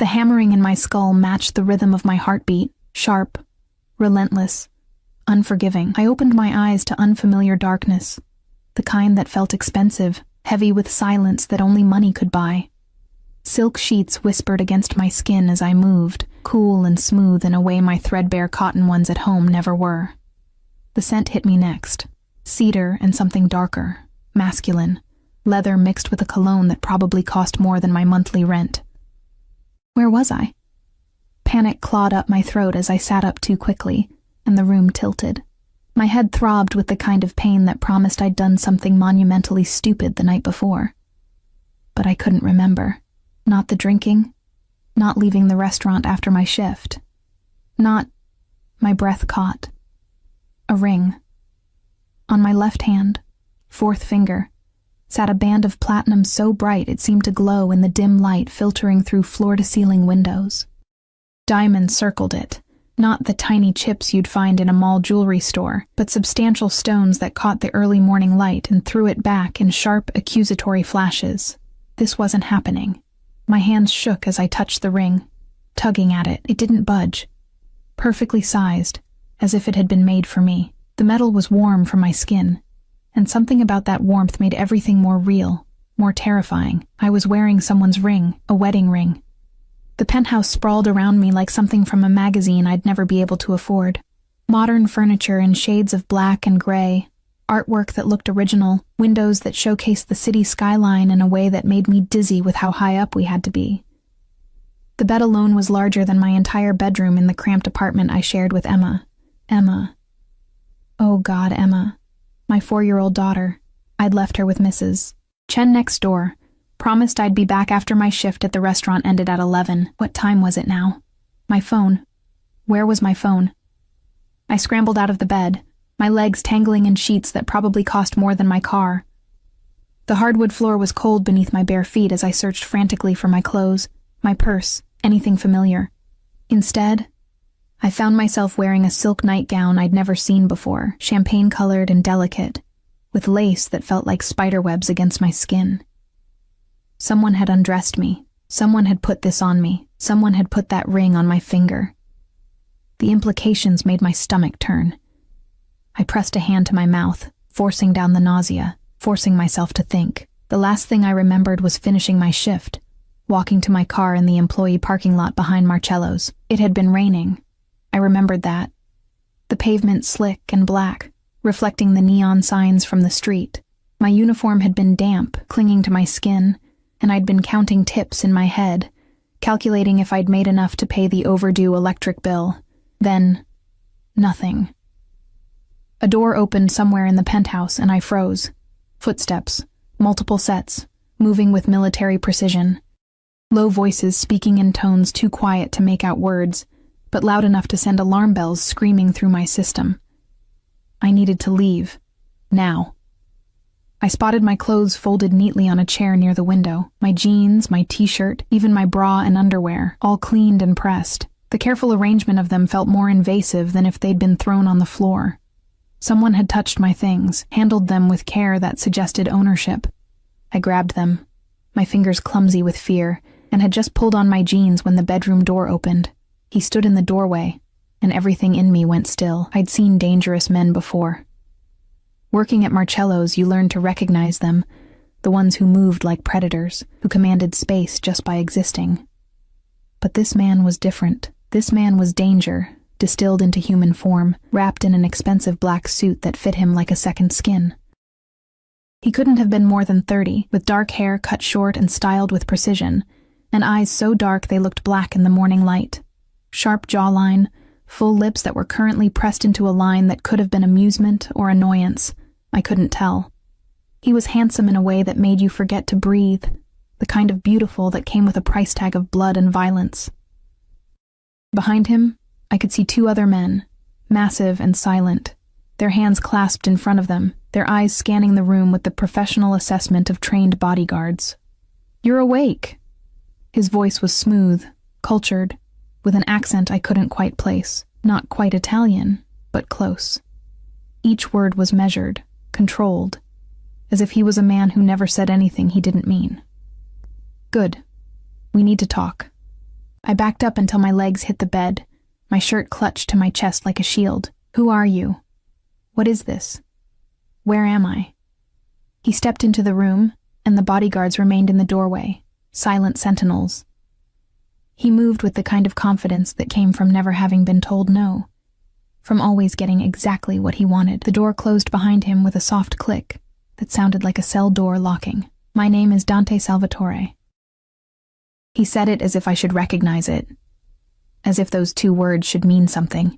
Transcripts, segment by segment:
The hammering in my skull matched the rhythm of my heartbeat, sharp, relentless, unforgiving. I opened my eyes to unfamiliar darkness, the kind that felt expensive, heavy with silence that only money could buy. Silk sheets whispered against my skin as I moved, cool and smooth in a way my threadbare cotton ones at home never were. The scent hit me next. Cedar and something darker, masculine, leather mixed with a cologne that probably cost more than my monthly rent. Where was I? Panic clawed up my throat as I sat up too quickly, and the room tilted. My head throbbed with the kind of pain that promised I'd done something monumentally stupid the night before. But I couldn't remember. Not the drinking, not leaving the restaurant after my shift, not... My breath caught. A ring. On my left hand, fourth finger, sat a band of platinum so bright it seemed to glow in the dim light filtering through floor-to-ceiling windows. Diamonds circled it, not the tiny chips you'd find in a mall jewelry store, but substantial stones that caught the early morning light and threw it back in sharp, accusatory flashes. This wasn't happening. My hands shook as I touched the ring, tugging at it. It didn't budge. Perfectly sized, as if it had been made for me. The metal was warm from my skin, and something about that warmth made everything more real, more terrifying. I was wearing someone's ring, a wedding ring. The penthouse sprawled around me like something from a magazine I'd never be able to afford. Modern furniture in shades of black and gray, artwork that looked original, windows that showcased the city skyline in a way that made me dizzy with how high up we had to be. The bed alone was larger than my entire bedroom in the cramped apartment I shared with Emma. Emma. Oh God, Emma. My 4-year-old daughter. I'd left her with Mrs. Chen next door. Promised I'd be back after my shift at the restaurant ended at 11. What time was it now? My phone. Where was my phone? I scrambled out of the bed, my legs tangling in sheets that probably cost more than my car. The hardwood floor was cold beneath my bare feet as I searched frantically for my clothes, my purse, anything familiar. Instead, I found myself wearing a silk nightgown I'd never seen before, champagne-colored and delicate, with lace that felt like spiderwebs against my skin. Someone had undressed me. Someone had put this on me. Someone had put that ring on my finger. The implications made my stomach turn. I pressed a hand to my mouth, forcing down the nausea, forcing myself to think. The last thing I remembered was finishing my shift, walking to my car in the employee parking lot behind Marcello's. It had been raining. I remembered that. The pavement slick and black, reflecting the neon signs from the street. My uniform had been damp, clinging to my skin, and I'd been counting tips in my head, calculating if I'd made enough to pay the overdue electric bill. Then, nothing. A door opened somewhere in the penthouse and I froze. Footsteps, multiple sets, moving with military precision. Low voices speaking in tones too quiet to make out words, but loud enough to send alarm bells screaming through my system. I needed to leave. Now. I spotted my clothes folded neatly on a chair near the window. My jeans, my t-shirt, even my bra and underwear, all cleaned and pressed. The careful arrangement of them felt more invasive than if they'd been thrown on the floor. Someone had touched my things, handled them with care that suggested ownership. I grabbed them, my fingers clumsy with fear, and had just pulled on my jeans when the bedroom door opened. He stood in the doorway, and everything in me went still. I'd seen dangerous men before. Working at Marcello's, you learned to recognize them, the ones who moved like predators, who commanded space just by existing. But this man was different. This man was danger, distilled into human form, wrapped in an expensive black suit that fit him like a second skin. He couldn't have been more than 30, with dark hair cut short and styled with precision, and eyes so dark they looked black in the morning light. Sharp jawline, full lips that were currently pressed into a line that could have been amusement or annoyance. I couldn't tell. He was handsome in a way that made you forget to breathe, the kind of beautiful that came with a price tag of blood and violence. Behind him, I could see 2 other men, massive and silent, their hands clasped in front of them, their eyes scanning the room with the professional assessment of trained bodyguards. "You're awake." His voice was smooth, cultured, with an accent I couldn't quite place. Not quite Italian, but close. Each word was measured, controlled, as if he was a man who never said anything he didn't mean. "Good. We need to talk." I backed up until my legs hit the bed, my shirt clutched to my chest like a shield. Who are you? What is this? Where am I? He stepped into the room, and the bodyguards remained in the doorway, silent sentinels. He moved with the kind of confidence that came from never having been told no, from always getting exactly what he wanted. The door closed behind him with a soft click that sounded like a cell door locking. My name is Dante Salvatore. He said it as if I should recognize it, as if those two words should mean something.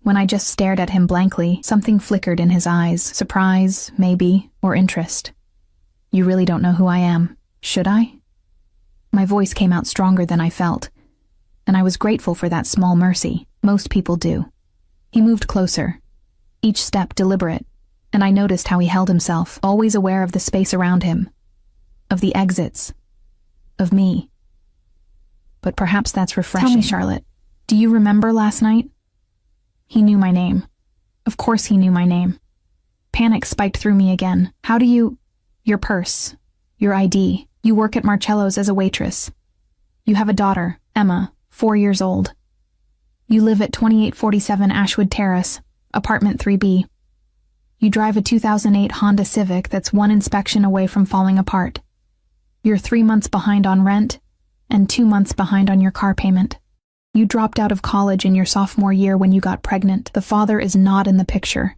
When I just stared at him blankly, something flickered in his eyes, surprise, maybe, or interest. You really don't know who I am, should I? My voice came out stronger than I felt, and I was grateful for that small mercy. Most people do. He moved closer, each step deliberate, and I noticed how he held himself, always aware of the space around him, of the exits, of me. But perhaps that's refreshing. Tell me, Charlotte, do you remember last night? He knew my name. Of course he knew my name. Panic spiked through me again. How do you... Your purse, your ID. You work at Marcello's as a waitress. You have a daughter, Emma, 4 years old. You live at 2847 Ashwood Terrace, apartment 3B. You drive a 2008 Honda Civic that's one inspection away from falling apart. You're 3 months behind on rent and 2 months behind on your car payment. You dropped out of college in your sophomore year when you got pregnant. The father is not in the picture.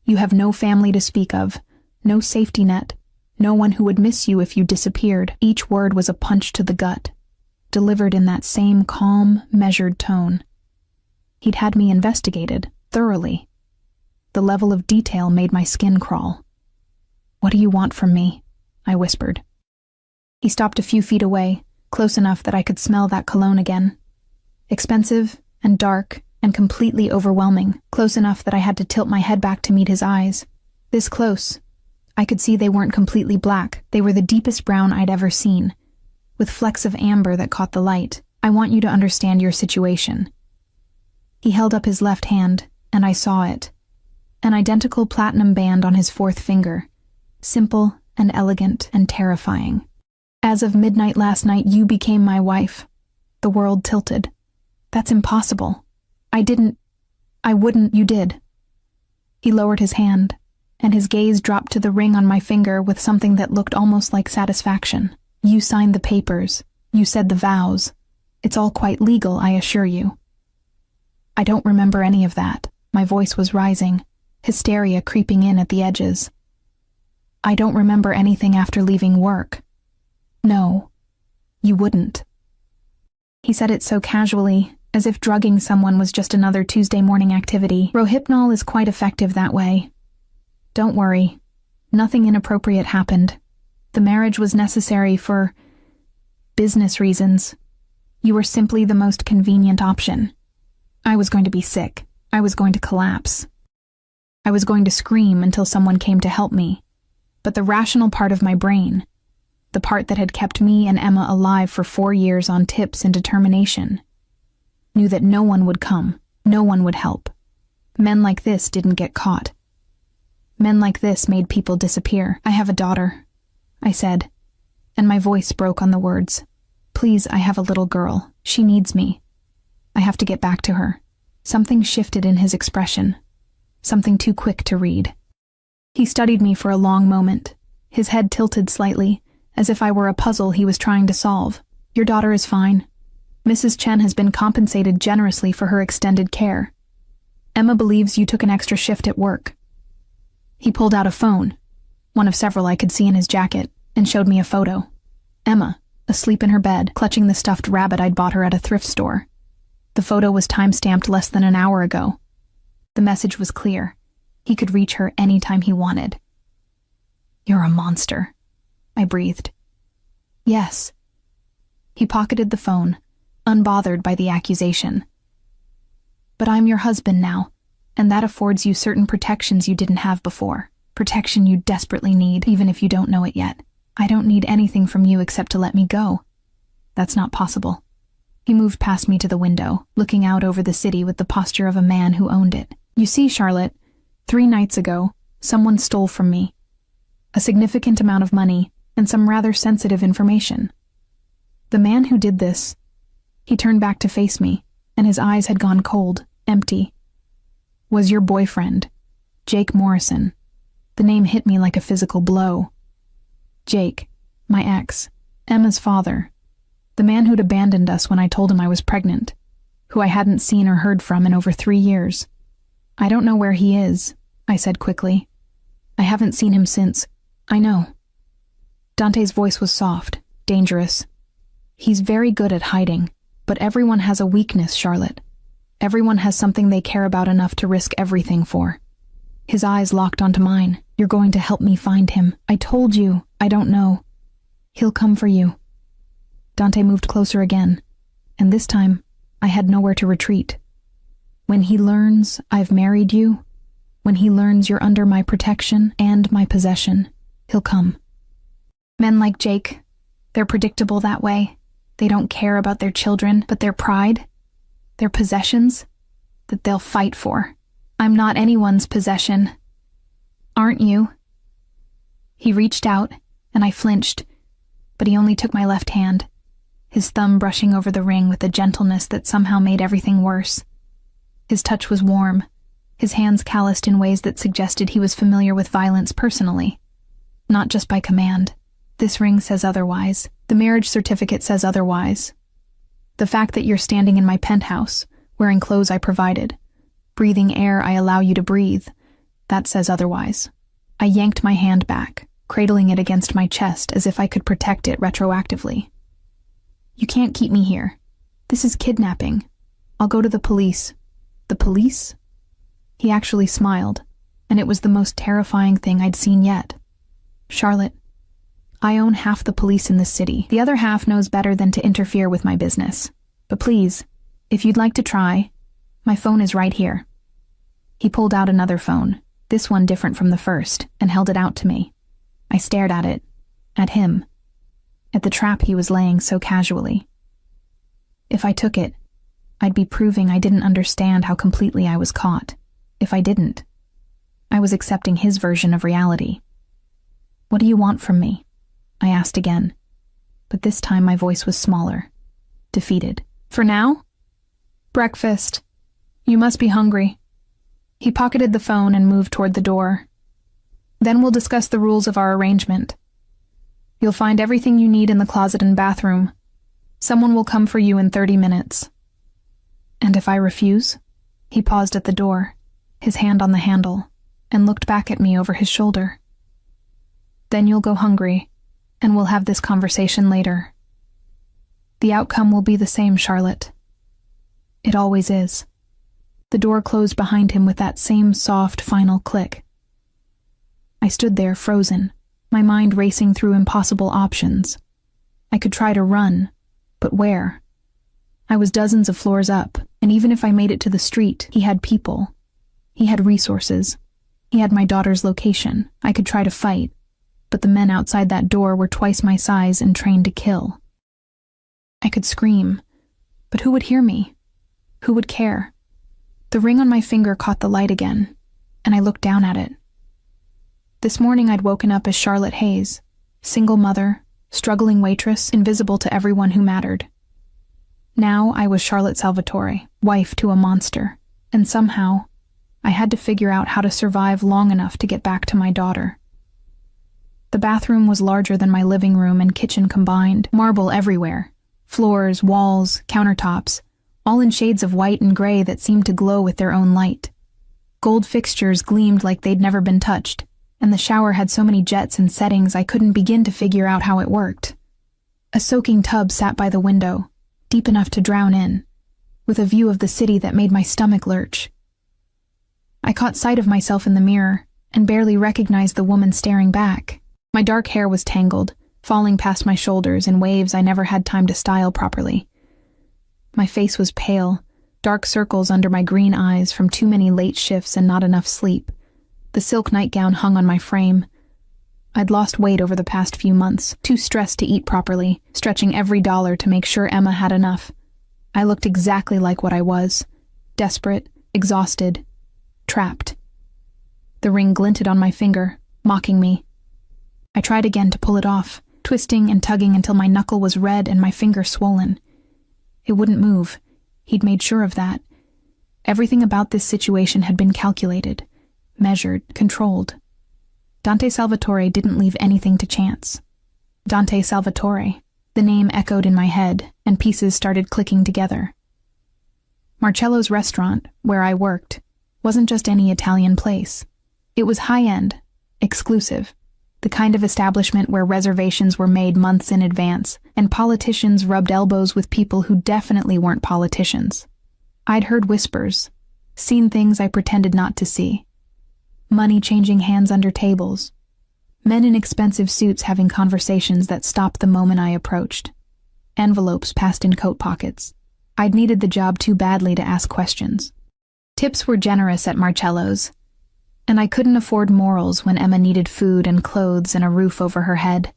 You have no family to speak of, no safety net, no one who would miss you if you disappeared. Each word was a punch to the gut, delivered in that same calm, measured tone. He'd had me investigated, thoroughly. The level of detail made my skin crawl. What do you want from me? I whispered. He stopped a few feet away, close enough that I could smell that cologne again. Expensive and dark and completely overwhelming, close enough that I had to tilt my head back to meet his eyes. This close, I could see they weren't completely black. They were the deepest brown I'd ever seen, with flecks of amber that caught the light. I want you to understand your situation. He held up his left hand, and I saw it. An identical platinum band on his fourth finger. Simple and elegant and terrifying. As of midnight last night, you became my wife. The world tilted. That's impossible. I wouldn't, you did. He lowered his hand, and his gaze dropped to the ring on my finger with something that looked almost like satisfaction. You signed the papers. You said the vows. It's all quite legal, I assure you. I don't remember any of that. My voice was rising, hysteria creeping in at the edges. I don't remember anything after leaving work. No, you wouldn't. He said it so casually, as if drugging someone was just another Tuesday morning activity. Rohypnol is quite effective that way. Don't worry. Nothing inappropriate happened. The marriage was necessary for business reasons. You were simply the most convenient option. I was going to be sick. I was going to collapse. I was going to scream until someone came to help me. But the rational part of my brain, the part that had kept me and Emma alive for 4 years on tips and determination, knew that no one would come, no one would help. Men like this didn't get caught. Men like this made people disappear. I have a daughter, I said, and my voice broke on the words. Please, I have a little girl. She needs me. I have to get back to her. Something shifted in his expression, something too quick to read. He studied me for a long moment, his head tilted slightly, as if I were a puzzle he was trying to solve. Your daughter is fine. Mrs. Chen has been compensated generously for her extended care. Emma believes you took an extra shift at work. He pulled out a phone, one of several I could see in his jacket, and showed me a photo. Emma, asleep in her bed, clutching the stuffed rabbit I'd bought her at a thrift store. The photo was time-stamped less than an hour ago. The message was clear. He could reach her any time he wanted. You're a monster, I breathed. Yes. He pocketed the phone, unbothered by the accusation. But I'm your husband now, and that affords you certain protections you didn't have before. Protection you desperately need, even if you don't know it yet. I don't need anything from you except to let me go. That's not possible. He moved past me to the window, looking out over the city with the posture of a man who owned it. You see, Charlotte, 3 nights ago, someone stole from me. A significant amount of money and some rather sensitive information. The man who did this, He turned back to face me, and his eyes had gone cold, empty. Was your boyfriend, Jake Morrison. The name hit me like a physical blow. Jake, my ex, Emma's father, the man who'd abandoned us when I told him I was pregnant, who I hadn't seen or heard from in over 3 years. I don't know where he is, I said quickly. I haven't seen him since. I know. Dante's voice was soft, dangerous. He's very good at hiding, but everyone has a weakness, Charlotte. Everyone has something they care about enough to risk everything for. His eyes locked onto mine. You're going to help me find him. I told you, I don't know. He'll come for you. Dante moved closer again, and this time, I had nowhere to retreat. When he learns I've married you, when he learns you're under my protection and my possession, he'll come. Men like Jake, they're predictable that way. They don't care about their children, but their pride, their possessions, that they'll fight for. I'm not anyone's possession. Aren't you? He reached out, and I flinched, but he only took my left hand, his thumb brushing over the ring with a gentleness that somehow made everything worse. His touch was warm, his hands calloused in ways that suggested he was familiar with violence personally, not just by command. This ring says otherwise. The marriage certificate says otherwise. The fact that you're standing in my penthouse, wearing clothes I provided, breathing air I allow you to breathe, that says otherwise. I yanked my hand back, cradling it against my chest as if I could protect it retroactively. You can't keep me here. This is kidnapping. I'll go to the police. The police? He actually smiled, and it was the most terrifying thing I'd seen yet. Charlotte, I own half the police in this city. The other half knows better than to interfere with my business. But please, if you'd like to try, my phone is right here. He pulled out another phone, this one different from the first, and held it out to me. I stared at it, at him, at the trap he was laying so casually. If I took it, I'd be proving I didn't understand how completely I was caught. If I didn't, I was accepting his version of reality. What do you want from me? I asked again, but this time my voice was smaller, defeated. For now? Breakfast. You must be hungry. He pocketed the phone and moved toward the door. Then we'll discuss the rules of our arrangement. You'll find everything you need in the closet and bathroom. Someone will come for you in 30 minutes. And if I refuse? He paused at the door, his hand on the handle, and looked back at me over his shoulder. Then you'll go hungry, and we'll have this conversation later. The outcome will be the same, Charlotte. It always is. The door closed behind him with that same soft, final click. I stood there frozen, my mind racing through impossible options. I could try to run, but where? I was dozens of floors up, and even if I made it to the street, he had people. He had resources. He had my daughter's location. I could try to fight, but the men outside that door were twice my size and trained to kill. I could scream, but who would hear me? Who would care? The ring on my finger caught the light again, and I looked down at it. This morning I'd woken up as Charlotte Hayes, single mother, struggling waitress, invisible to everyone who mattered. Now I was Charlotte Salvatore, wife to a monster, and somehow I had to figure out how to survive long enough to get back to my daughter. The bathroom was larger than my living room and kitchen combined, marble everywhere, floors, walls, countertops, all in shades of white and gray that seemed to glow with their own light. Gold fixtures gleamed like they'd never been touched, and the shower had so many jets and settings I couldn't begin to figure out how it worked. A soaking tub sat by the window, deep enough to drown in, with a view of the city that made my stomach lurch. I caught sight of myself in the mirror and barely recognized the woman staring back. My dark hair was tangled, falling past my shoulders in waves I never had time to style properly. My face was pale, dark circles under my green eyes from too many late shifts and not enough sleep. The silk nightgown hung on my frame. I'd lost weight over the past few months, too stressed to eat properly, stretching every dollar to make sure Emma had enough. I looked exactly like what I was, desperate, exhausted, trapped. The ring glinted on my finger, mocking me. I tried again to pull it off, twisting and tugging until my knuckle was red and my finger swollen. It wouldn't move. He'd made sure of that. Everything about this situation had been calculated, measured, controlled. Dante Salvatore didn't leave anything to chance. Dante Salvatore. The name echoed in my head, and pieces started clicking together. Marcello's restaurant, where I worked, wasn't just any Italian place. It was high-end, exclusive, the kind of establishment where reservations were made months in advance, and politicians rubbed elbows with people who definitely weren't politicians. I'd heard whispers, seen things I pretended not to see. Money changing hands under tables. Men in expensive suits having conversations that stopped the moment I approached. Envelopes passed in coat pockets. I'd needed the job too badly to ask questions. Tips were generous at Marcello's, and I couldn't afford morals when Emma needed food and clothes and a roof over her head.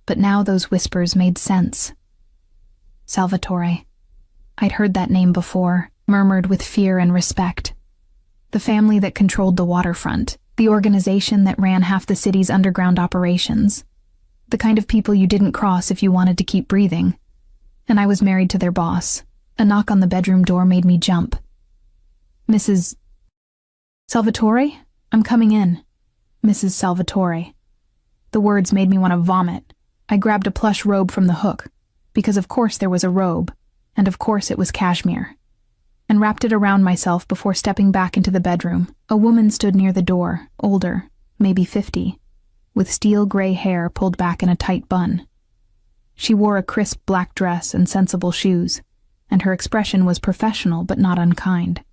But now those whispers made sense. Salvatore. I'd heard that name before, murmured with fear and respect. The family that controlled the waterfront, the organization that ran half the city's underground operations, the kind of people you didn't cross if you wanted to keep breathing. And I was married to their boss. A knock on the bedroom door made me jump. Mrs. Salvatore? I'm coming in. Mrs. Salvatore. The words made me want to vomit. I grabbed a plush robe from the hook, because of course there was a robe, and of course it was cashmere, and wrapped it around myself before stepping back into the bedroom. A woman stood near the door, older, maybe 50, with steel gray hair pulled back in a tight bun. She wore a crisp black dress and sensible shoes, and her expression was professional but not unkind.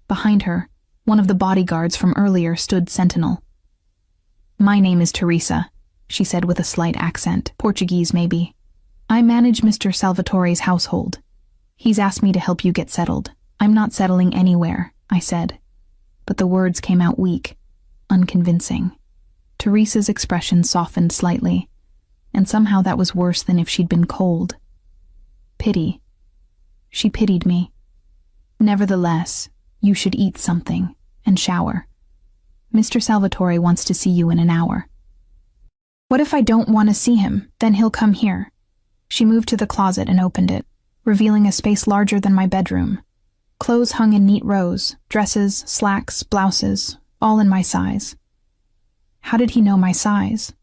Behind her, one of the bodyguards from earlier stood sentinel. "My name is Teresa," she said with a slight accent, Portuguese maybe. "I manage Mr. Salvatore's household. He's asked me to help you get settled." "I'm not settling anywhere," I said, but the words came out weak, unconvincing. Teresa's expression softened slightly, and somehow that was worse than if she'd been cold. Pity. She pitied me. "Nevertheless, you should eat something and shower. Mr. Salvatore wants to see you in an hour." "What if I don't want to see him? Then he'll come here." She moved to the closet and opened it, revealing a space larger than my bedroom. Clothes hung in neat rows, dresses, slacks, blouses, all in my size. How did he know my size?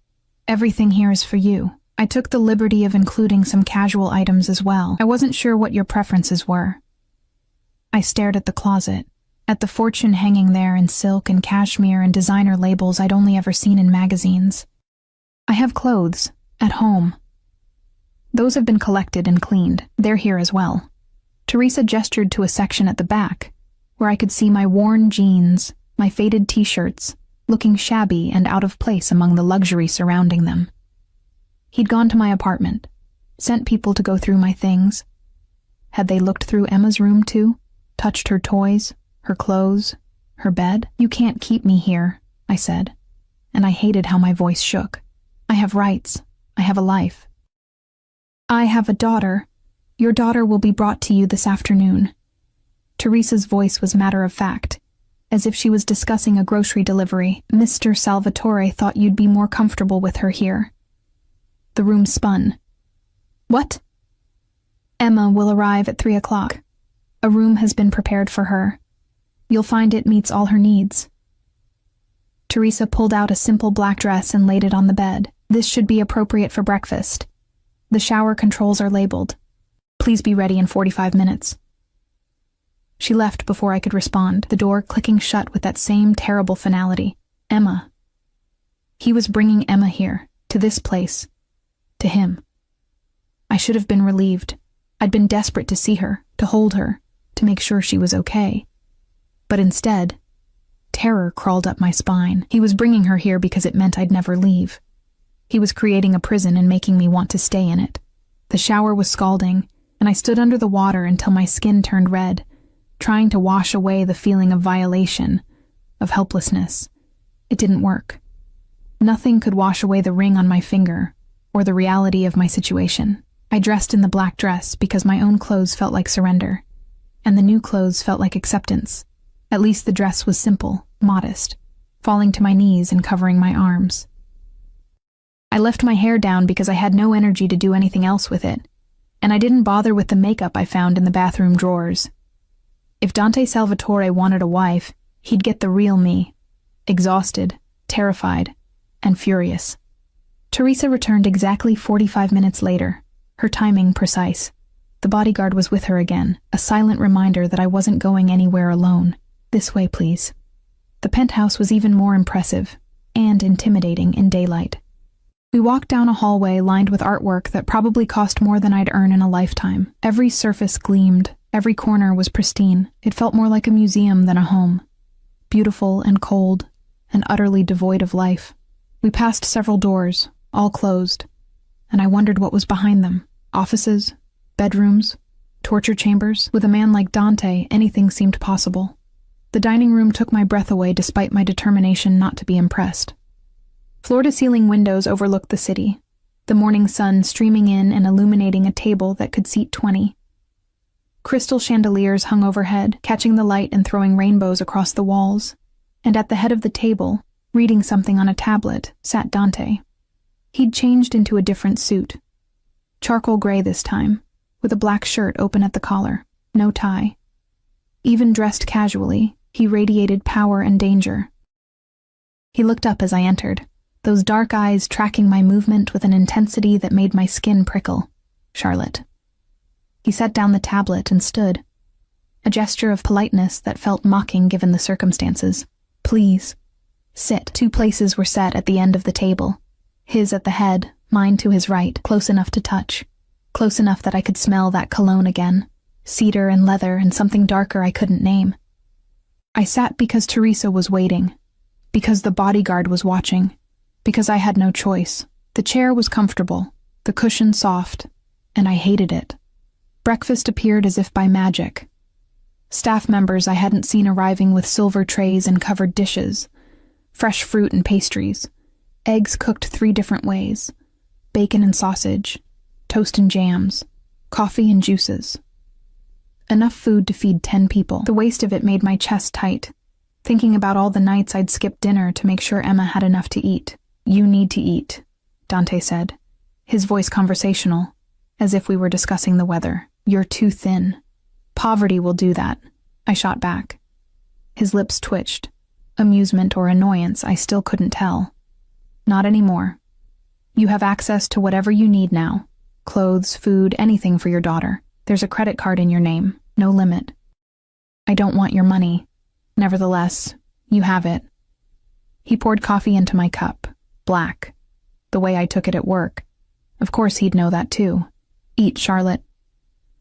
"Everything here is for you." I took the liberty of including some casual items as well. I wasn't sure what your preferences were. I stared at the closet, at the fortune hanging there in silk and cashmere and designer labels I'd only ever seen in magazines. "I have clothes, at home. Those have been collected and cleaned. They're here as well." Teresa gestured to a section at the back, where I could see my worn jeans, my faded t-shirts, looking shabby and out of place among the luxury surrounding them. He'd gone to my apartment, sent people to go through my things. Had they looked through Emma's room too? Touched her toys, her clothes, her bed? "You can't keep me here," I said, and I hated how my voice shook. "I have rights. I have a life. I have a daughter. Your daughter will be brought to you this afternoon." Teresa's voice was matter-of-fact, as if she was discussing a grocery delivery. "Mr. Salvatore thought you'd be more comfortable with her here." The room spun. "What?" "Emma will arrive at 3 o'clock. A room has been prepared for her. You'll find it meets all her needs." Teresa pulled out a simple black dress and laid it on the bed. "This should be appropriate for breakfast. The shower controls are labeled. Please be ready in 45 minutes. She left before I could respond, the door clicking shut with that same terrible finality. Emma. He was bringing Emma here, to this place, to him. I should have been relieved. I'd been desperate to see her, to hold her, to make sure she was okay. But instead, terror crawled up my spine. He was bringing her here because it meant I'd never leave. He was creating a prison and making me want to stay in it. The shower was scalding, and I stood under the water until my skin turned red, trying to wash away the feeling of violation, of helplessness. It didn't work. Nothing could wash away the ring on my finger, or the reality of my situation. I dressed in the black dress because my own clothes felt like surrender, and the new clothes felt like acceptance. At least the dress was simple, modest, falling to my knees and covering my arms. I left my hair down because I had no energy to do anything else with it. And I didn't bother with the makeup I found in the bathroom drawers. If Dante Salvatore wanted a wife, he'd get the real me. Exhausted, terrified, and furious. Teresa returned exactly 45 minutes later, her timing precise. The bodyguard was with her again, a silent reminder that I wasn't going anywhere alone. This way, please. The penthouse was even more impressive and intimidating in daylight. We walked down a hallway lined with artwork that probably cost more than I'd earn in a lifetime. Every surface gleamed, every corner was pristine. It felt more like a museum than a home. Beautiful and cold, and utterly devoid of life. We passed several doors, all closed, and I wondered what was behind them. Offices, bedrooms, torture chambers. With a man like Dante, anything seemed possible. The dining room took my breath away despite my determination not to be impressed. Floor-to-ceiling windows overlooked the city, the morning sun streaming in and illuminating a table that could seat 20. Crystal chandeliers hung overhead, catching the light and throwing rainbows across the walls, and at the head of the table, reading something on a tablet, sat Dante. He'd changed into a different suit. Charcoal gray this time, with a black shirt open at the collar, no tie. Even dressed casually, he radiated power and danger. He looked up as I entered, those dark eyes tracking my movement with an intensity that made my skin prickle. Charlotte. He set down the tablet and stood, a gesture of politeness that felt mocking given the circumstances. Please. Sit. 2 places were set at the end of the table, his at the head, mine to his right, close enough to touch, close enough that I could smell that cologne again, cedar and leather and something darker I couldn't name. I sat because Teresa was waiting, because the bodyguard was watching, because I had no choice. The chair was comfortable, the cushion soft, and I hated it. Breakfast appeared as if by magic. Staff members I hadn't seen arriving with silver trays and covered dishes, fresh fruit and pastries, eggs cooked 3 different ways, bacon and sausage, toast and jams, coffee and juices. Enough food to feed 10 people. The waste of it made my chest tight, thinking about all the nights I'd skipped dinner to make sure Emma had enough to eat. You need to eat, Dante said, his voice conversational, as if we were discussing the weather. You're too thin. Poverty will do that, I shot back. His lips twitched. Amusement or annoyance, I still couldn't tell. Not anymore. You have access to whatever you need now. Clothes, food, anything for your daughter. There's a credit card in your name, no limit. I don't want your money. Nevertheless, you have it. He poured coffee into my cup, black, the way I took it at work. Of course he'd know that too. Eat, Charlotte.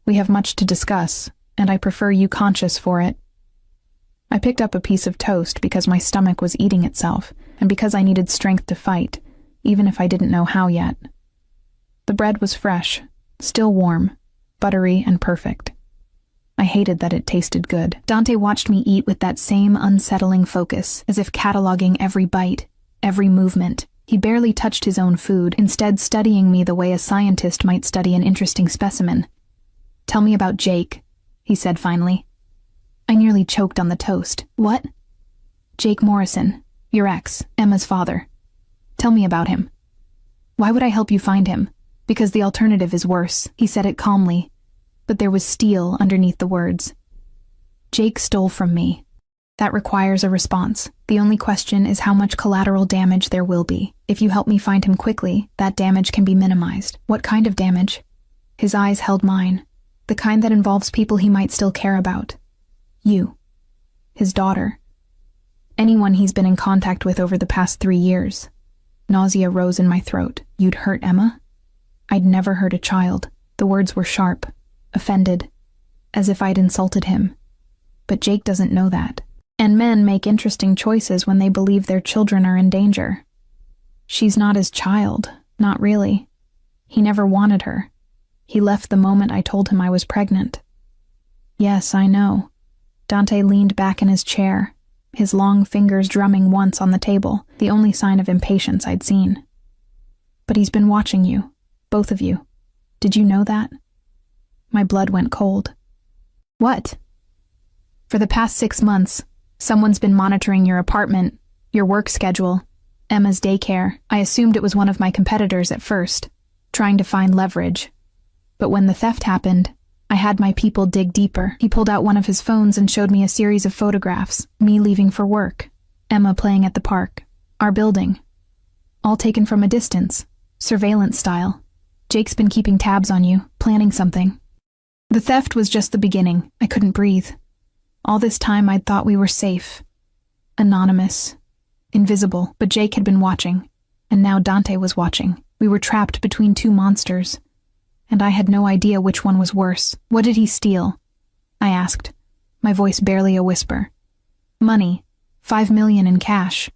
We have much to discuss, and I prefer you conscious for it. I picked up a piece of toast because my stomach was eating itself, and because I needed strength to fight, even if I didn't know how yet. The bread was fresh, still warm, buttery and perfect. I hated that it tasted good. Dante watched me eat with that same unsettling focus, as if cataloging every bite, every movement. He barely touched his own food, instead studying me the way a scientist might study an interesting specimen. Tell me about Jake, he said finally. I nearly choked on the toast. What? Jake Morrison, your ex, Emma's father. Tell me about him. Why would I help you find him? Because the alternative is worse. He said it calmly, but there was steel underneath the words. Jake stole from me. That requires a response. The only question is how much collateral damage there will be. If you help me find him quickly, that damage can be minimized. What kind of damage? His eyes held mine. The kind that involves people he might still care about. You. His daughter. Anyone he's been in contact with over the past 3 years. Nausea rose in my throat. You'd hurt Emma? I'd never hurt a child. The words were sharp, offended, as if I'd insulted him. But Jake doesn't know that. And men make interesting choices when they believe their children are in danger. She's not his child, not really. He never wanted her. He left the moment I told him I was pregnant. Yes, I know. Dante leaned back in his chair, his long fingers drumming once on the table, the only sign of impatience I'd seen. But he's been watching you, both of you. Did you know that? My blood went cold. What? For the past 6 months, someone's been monitoring your apartment, your work schedule, Emma's daycare. I assumed it was one of my competitors at first, trying to find leverage. But when the theft happened, I had my people dig deeper. He pulled out one of his phones and showed me a series of photographs, me leaving for work, Emma playing at the park, our building. All taken from a distance, surveillance style. Jake's been keeping tabs on you, planning something. The theft was just the beginning. I couldn't breathe. All this time I'd thought we were safe. Anonymous. Invisible. But Jake had been watching. And now Dante was watching. We were trapped between two monsters. And I had no idea which one was worse. What did he steal? I asked, my voice barely a whisper. Money. 5 million in cash.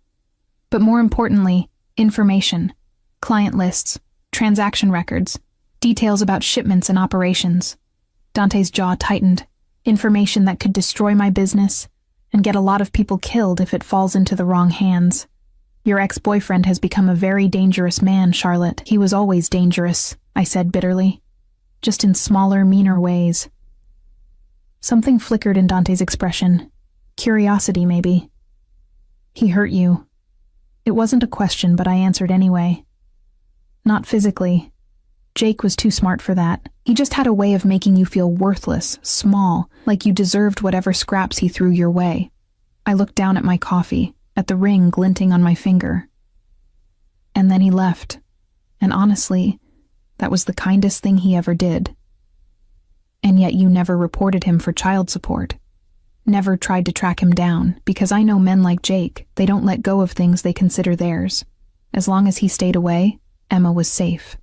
But more importantly, information. Client lists. Transaction records. Details about shipments and operations. Dante's jaw tightened. Information that could destroy my business and get a lot of people killed if it falls into the wrong hands. Your ex-boyfriend has become a very dangerous man, Charlotte. He was always dangerous, I said bitterly. Just in smaller, meaner ways. Something flickered in Dante's expression. Curiosity, maybe. He hurt you. It wasn't a question, but I answered anyway. Not physically. Jake was too smart for that. He just had a way of making you feel worthless, small, like you deserved whatever scraps he threw your way. I looked down at my coffee, at the ring glinting on my finger. And then he left. And honestly, that was the kindest thing he ever did. And yet you never reported him for child support. Never tried to track him down, because I know men like Jake, they don't let go of things they consider theirs. As long as he stayed away, Emma was safe.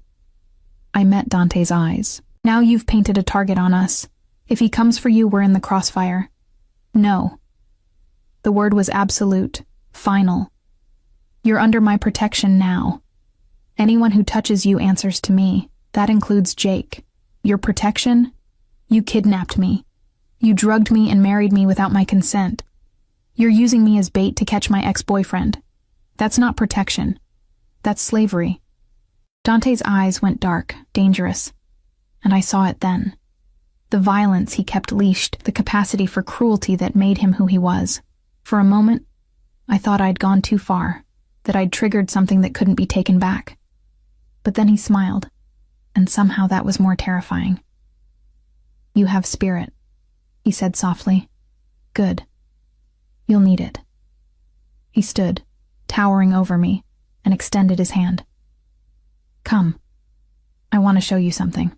I met Dante's eyes. Now you've painted a target on us. If he comes for you, we're in the crossfire. No. The word was absolute, final. You're under my protection now. Anyone who touches you answers to me. That includes Jake. Your protection? You kidnapped me. You drugged me and married me without my consent. You're using me as bait to catch my ex-boyfriend. That's not protection. That's slavery. Dante's eyes went dark, dangerous, and I saw it then. The violence he kept leashed, the capacity for cruelty that made him who he was. For a moment, I thought I'd gone too far, that I'd triggered something that couldn't be taken back. But then he smiled, and somehow that was more terrifying. You have spirit, he said softly. Good. You'll need it. He stood, towering over me, and extended his hand. Come. I want to show you something.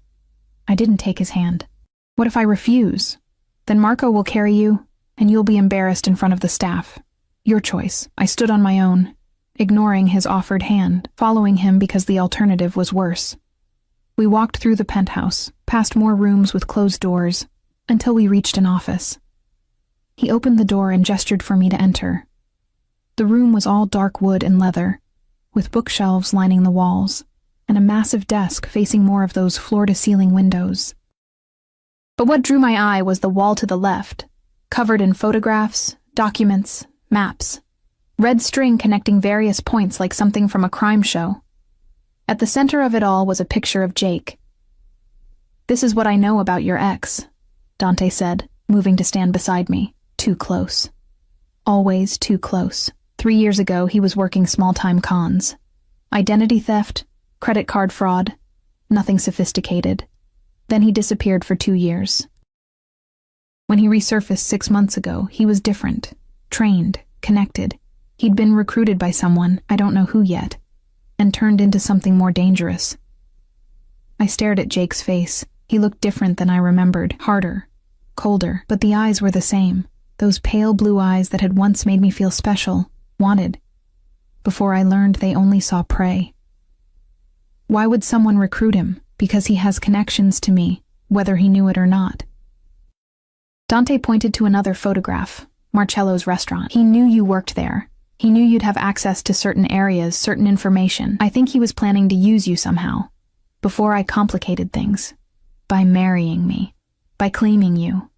I didn't take his hand. What if I refuse? Then Marco will carry you, and you'll be embarrassed in front of the staff. Your choice. I stood on my own, ignoring his offered hand, following him because the alternative was worse. We walked through the penthouse, past more rooms with closed doors, until we reached an office. He opened the door and gestured for me to enter. The room was all dark wood and leather, with bookshelves lining the walls, and a massive desk facing more of those floor-to-ceiling windows. But what drew my eye was the wall to the left, covered in photographs, documents, maps. Red string connecting various points like something from a crime show. At the center of it all was a picture of Jake. This is what I know about your ex, Dante said, moving to stand beside me. Too close. Always too close. 3 years ago, he was working small-time cons. Identity theft, credit card fraud, nothing sophisticated. Then he disappeared for 2 years. When he resurfaced 6 months ago, he was different, trained, connected. He'd been recruited by someone, I don't know who yet, and turned into something more dangerous. I stared at Jake's face. He looked different than I remembered, harder, colder, but the eyes were the same, those pale blue eyes that had once made me feel special, wanted, before I learned they only saw prey. Why would someone recruit him? Because he has connections to me, whether he knew it or not. Dante pointed to another photograph, Marcello's restaurant. He knew you worked there. He knew you'd have access to certain areas, certain information. I think he was planning to use you somehow, before I complicated things. By marrying me. By claiming you.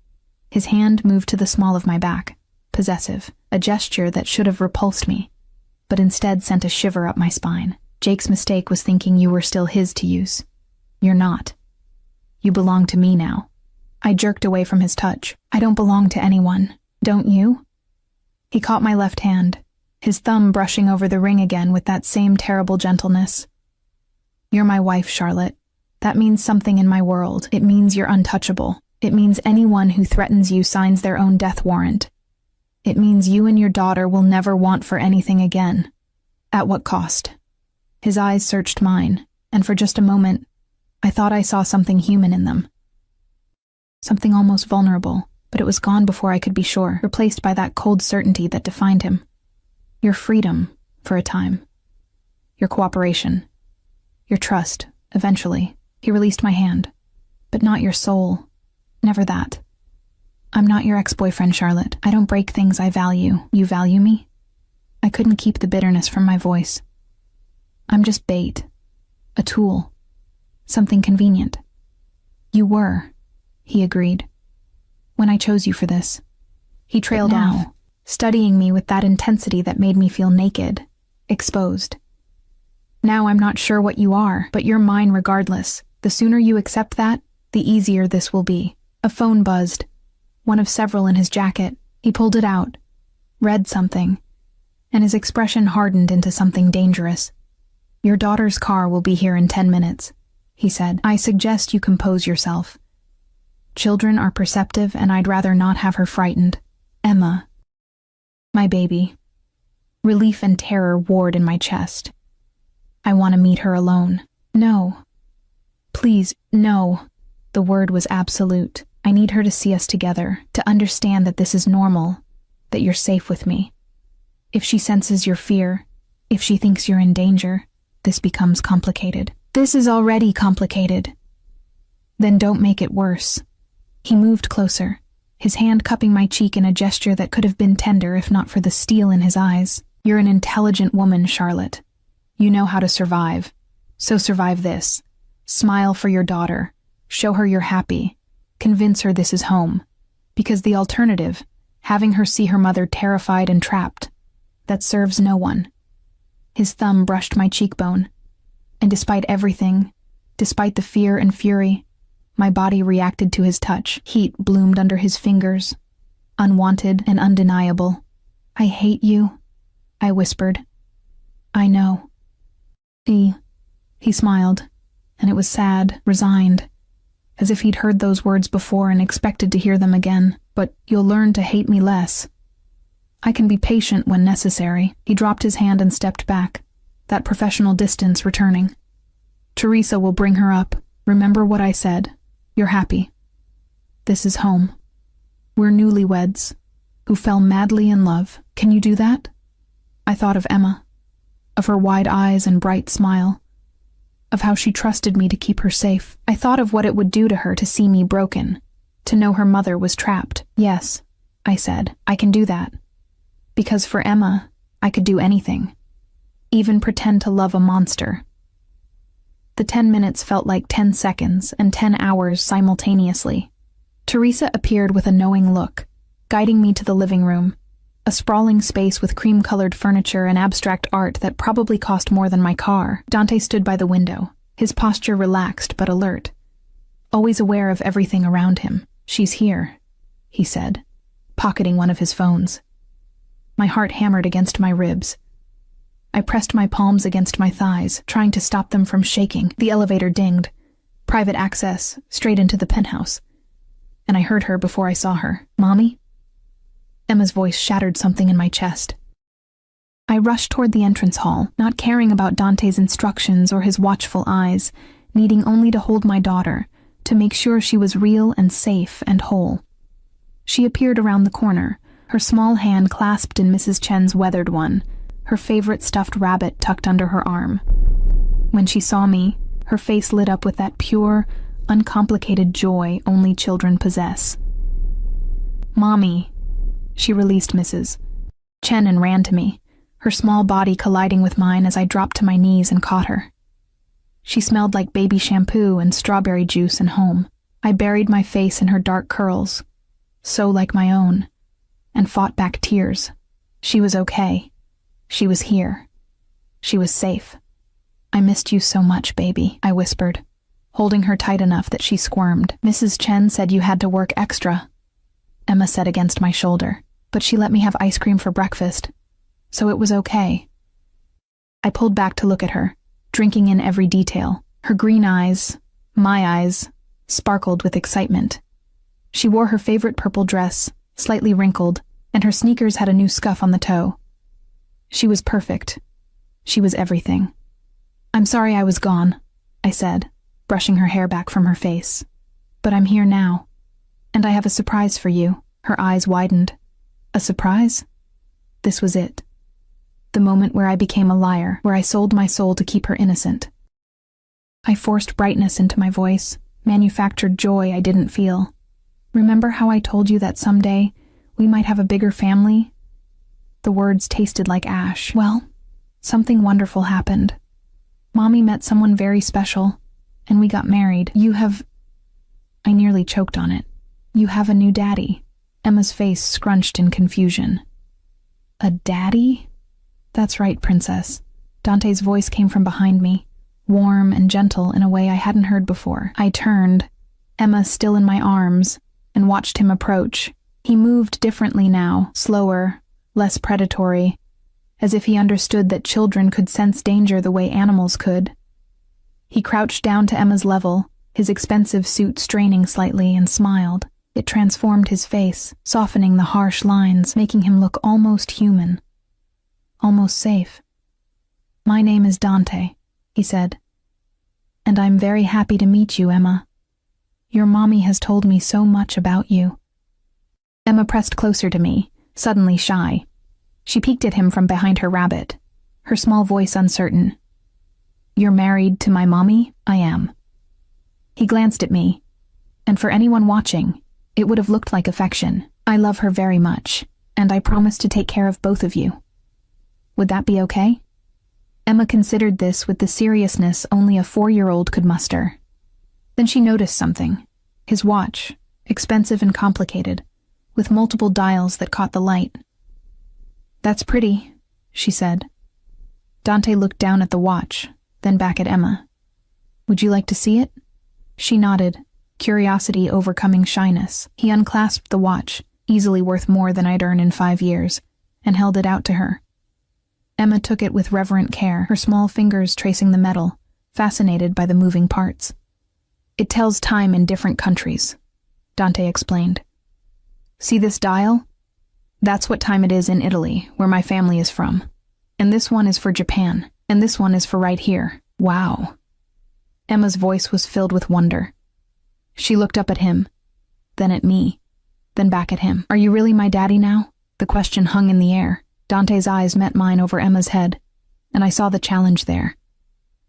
His hand moved to the small of my back, possessive, a gesture that should have repulsed me, but instead sent a shiver up my spine. Jake's mistake was thinking you were still his to use. You're not. You belong to me now. I jerked away from his touch. I don't belong to anyone. Don't you? He caught my left hand, his thumb brushing over the ring again with that same terrible gentleness. You're my wife, Charlotte. That means something in my world. It means you're untouchable. It means anyone who threatens you signs their own death warrant. It means you and your daughter will never want for anything again. At what cost? His eyes searched mine, and for just a moment, I thought I saw something human in them. Something almost vulnerable, but it was gone before I could be sure, replaced by that cold certainty that defined him. Your freedom, for a time. Your cooperation. Your trust, eventually. He released my hand. But not your soul. Never that. I'm not your ex-boyfriend, Charlotte. I don't break things I value. You value me? I couldn't keep the bitterness from my voice. I'm just bait. A tool. Something convenient. You were, he agreed. When I chose you for this. He trailed off, studying me with that intensity that made me feel naked, exposed. Now I'm not sure what you are, but you're mine regardless. The sooner you accept that, the easier this will be. A phone buzzed. One of several in his jacket. He pulled it out, read something, and his expression hardened into something dangerous. Your daughter's car will be here in 10 minutes, he said. I suggest you compose yourself. Children are perceptive, and I'd rather not have her frightened. Emma. My baby. Relief and terror warred in my chest. I want to meet her alone. No. Please, no. The word was absolute. I need her to see us together, to understand that this is normal, that you're safe with me. If she senses your fear, if she thinks you're in danger, this becomes complicated. This is already complicated. Then don't make it worse. He moved closer, his hand cupping my cheek in a gesture that could have been tender if not for the steel in his eyes. You're an intelligent woman, Charlotte. You know how to survive. So survive this. Smile for your daughter. Show her you're happy. Convince her this is home. Because the alternative, having her see her mother terrified and trapped, that serves no one. His thumb brushed my cheekbone. And despite everything, despite the fear and fury, my body reacted to his touch. Heat bloomed under his fingers, unwanted and undeniable. I hate you, I whispered. I know. He smiled, and it was sad, resigned, as if he'd heard those words before and expected to hear them again. But you'll learn to hate me less. I can be patient when necessary. He dropped his hand and stepped back, that professional distance returning. Teresa will bring her up. Remember what I said. You're happy. This is home. We're newlyweds, who fell madly in love. Can you do that? I thought of Emma, of her wide eyes and bright smile, of how she trusted me to keep her safe. I thought of what it would do to her to see me broken, to know her mother was trapped. Yes, I said, I can do that. Because for Emma, I could do anything, even pretend to love a monster. The 10 minutes felt like 10 seconds and 10 hours simultaneously. Teresa appeared with a knowing look, guiding me to the living room, a sprawling space with cream-colored furniture and abstract art that probably cost more than my car. Dante stood by the window, his posture relaxed but alert, always aware of everything around him. She's here, he said, pocketing one of his phones. My heart hammered against my ribs. I pressed my palms against my thighs, trying to stop them from shaking. The elevator dinged. Private access, straight into the penthouse. And I heard her before I saw her. Mommy? Emma's voice shattered something in my chest. I rushed toward the entrance hall, not caring about Dante's instructions or his watchful eyes, needing only to hold my daughter, to make sure she was real and safe and whole. She appeared around the corner, her small hand clasped in Mrs. Chen's weathered one, her favorite stuffed rabbit tucked under her arm. When she saw me, her face lit up with that pure, uncomplicated joy only children possess. Mommy, she released Mrs. Chen and ran to me, her small body colliding with mine as I dropped to my knees and caught her. She smelled like baby shampoo and strawberry juice and home. I buried my face in her dark curls, so like my own, and fought back tears. She was okay. She was here. She was safe. I missed you so much, baby, I whispered, holding her tight enough that she squirmed. Mrs. Chen said you had to work extra, Emma said against my shoulder, but she let me have ice cream for breakfast, so it was okay. I pulled back to look at her, drinking in every detail, her green eyes, My eyes sparkled with excitement. She wore her favorite purple dress, slightly wrinkled, and her sneakers had a new scuff on the toe. She was perfect. She was everything. "I'm sorry I was gone," I said, brushing her hair back from her face. "But I'm here now, and I have a surprise for you." Her eyes widened. A surprise? This was it. The moment where I became a liar, where I sold my soul to keep her innocent. I forced brightness into my voice, manufactured joy I didn't feel. "Remember how I told you that someday we might have a bigger family?" The words tasted like ash. Well, something wonderful happened. Mommy met someone very special, and we got married. I nearly choked on it. "You have a new daddy." Emma's face scrunched in confusion. "A daddy?" "That's right, princess." Dante's voice came from behind me, warm and gentle in a way I hadn't heard before. I turned, Emma still in my arms, and watched him approach. He moved differently now, slower, less predatory, as if he understood that children could sense danger the way animals could. He crouched down to Emma's level, his expensive suit straining slightly, and smiled. It transformed his face, softening the harsh lines, making him look almost human. Almost safe. "My name is Dante," he said. "And I'm very happy to meet you, Emma. Your mommy has told me so much about you." Emma pressed closer to me, suddenly shy. She peeked at him from behind her rabbit, her small voice uncertain. "You're married to my mommy?" "I am." He glanced at me, and for anyone watching, it would have looked like affection. "I love her very much, and I promise to take care of both of you. Would that be okay?" Emma considered this with the seriousness only a 4-year-old could muster. Then she noticed something. His watch, expensive and complicated, with multiple dials that caught the light. "That's pretty," she said. Dante looked down at the watch, then back at Emma. "Would you like to see it?" She nodded, curiosity overcoming shyness. He unclasped the watch, easily worth more than I'd earn in 5 years, and held it out to her. Emma took it with reverent care, her small fingers tracing the metal, fascinated by the moving parts. "It tells time in different countries," Dante explained. "See this dial? That's what time it is in Italy, where my family is from. And this one is for Japan, and this one is for right here." "Wow." Emma's voice was filled with wonder. She looked up at him, then at me, then back at him. "Are you really my daddy now?" The question hung in the air. Dante's eyes met mine over Emma's head, and I saw the challenge there.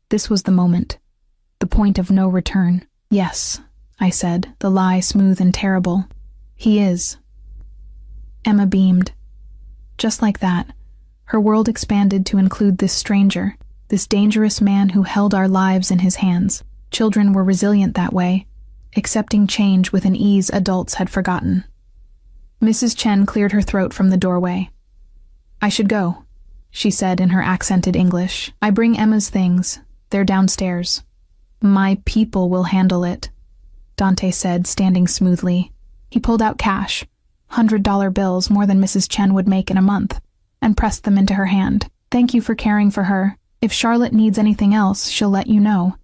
This was the moment, the point of no return. "Yes," I said, the lie smooth and terrible. "He is." Emma beamed. Just like that, her world expanded to include this stranger, this dangerous man who held our lives in his hands. Children were resilient that way, accepting change with an ease adults had forgotten. Mrs. Chen cleared her throat from the doorway. "I should go," she said in her accented English. "I bring Emma's things. They're downstairs." "My people will handle it," Dante said, standing smoothly. He pulled out cash, $100 bills, more than Mrs. Chen would make in a month, and pressed them into her hand. "Thank you for caring for her. If Charlotte needs anything else, she'll let you know."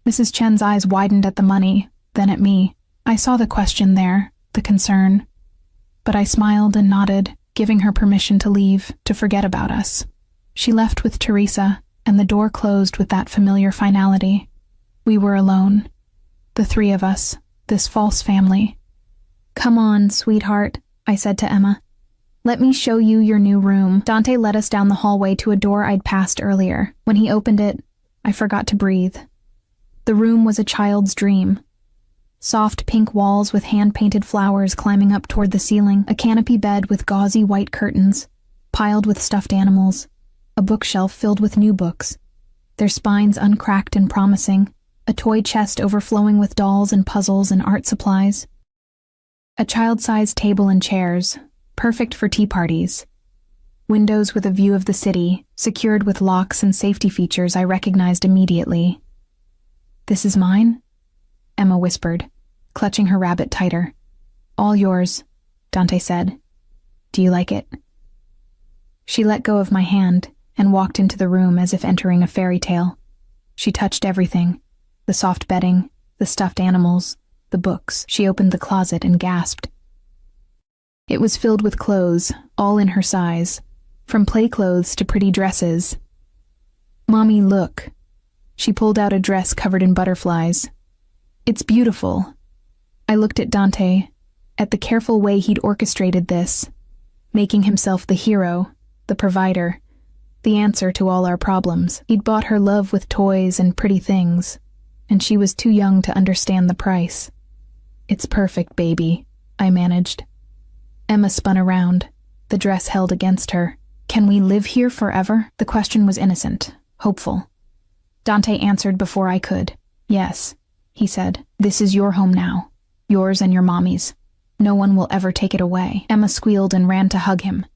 Mrs. Chen's eyes widened at the money, then at me. I saw the question there, the concern. But I smiled and nodded, giving her permission to leave, to forget about us. She left with Teresa, and the door closed with that familiar finality. We were alone. The 3 of us, this false family. "Come on, sweetheart," I said to Emma. "Let me show you your new room." Dante led us down the hallway to a door I'd passed earlier. When he opened it, I forgot to breathe. The room was a child's dream. Soft pink walls with hand-painted flowers climbing up toward the ceiling, a canopy bed with gauzy white curtains, piled with stuffed animals, a bookshelf filled with new books, their spines uncracked and promising, a toy chest overflowing with dolls and puzzles and art supplies. A child-sized table and chairs, perfect for tea parties. Windows with a view of the city, secured with locks and safety features I recognized immediately. "This is mine?" Emma whispered, clutching her rabbit tighter. "All yours," Dante said. "Do you like it?" She let go of my hand and walked into the room as if entering a fairy tale. She touched everything, the soft bedding, the stuffed animals, the books. She opened the closet and gasped. It was filled with clothes, all in her size, from play clothes to pretty dresses. "Mommy, look." She pulled out a dress covered in butterflies. "It's beautiful." I looked at Dante, at the careful way he'd orchestrated this, making himself the hero, the provider, the answer to all our problems. He'd bought her love with toys and pretty things, and she was too young to understand the price. "It's perfect, baby," I managed. Emma spun around, the dress held against her. "Can we live here forever?" The question was innocent, hopeful. Dante answered before I could. "Yes," he said. "This is your home now, yours and your mommy's. No one will ever take it away." Emma squealed and ran to hug him.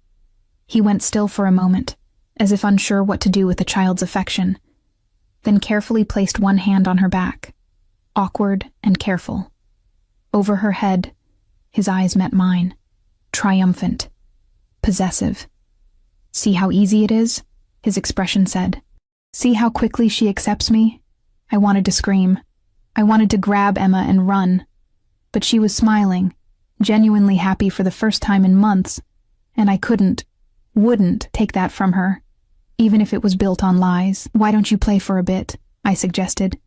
He went still for a moment, as if unsure what to do with the child's affection, then carefully placed one hand on her back, awkward and careful. Over her head, his eyes met mine, triumphant, possessive. "See how easy it is?" his expression said. "See how quickly she accepts me?" I wanted to scream. I wanted to grab Emma and run. But she was smiling, genuinely happy for the first time in months, and I wouldn't take that from her, even if it was built on lies. "Why don't you play for a bit?" I suggested.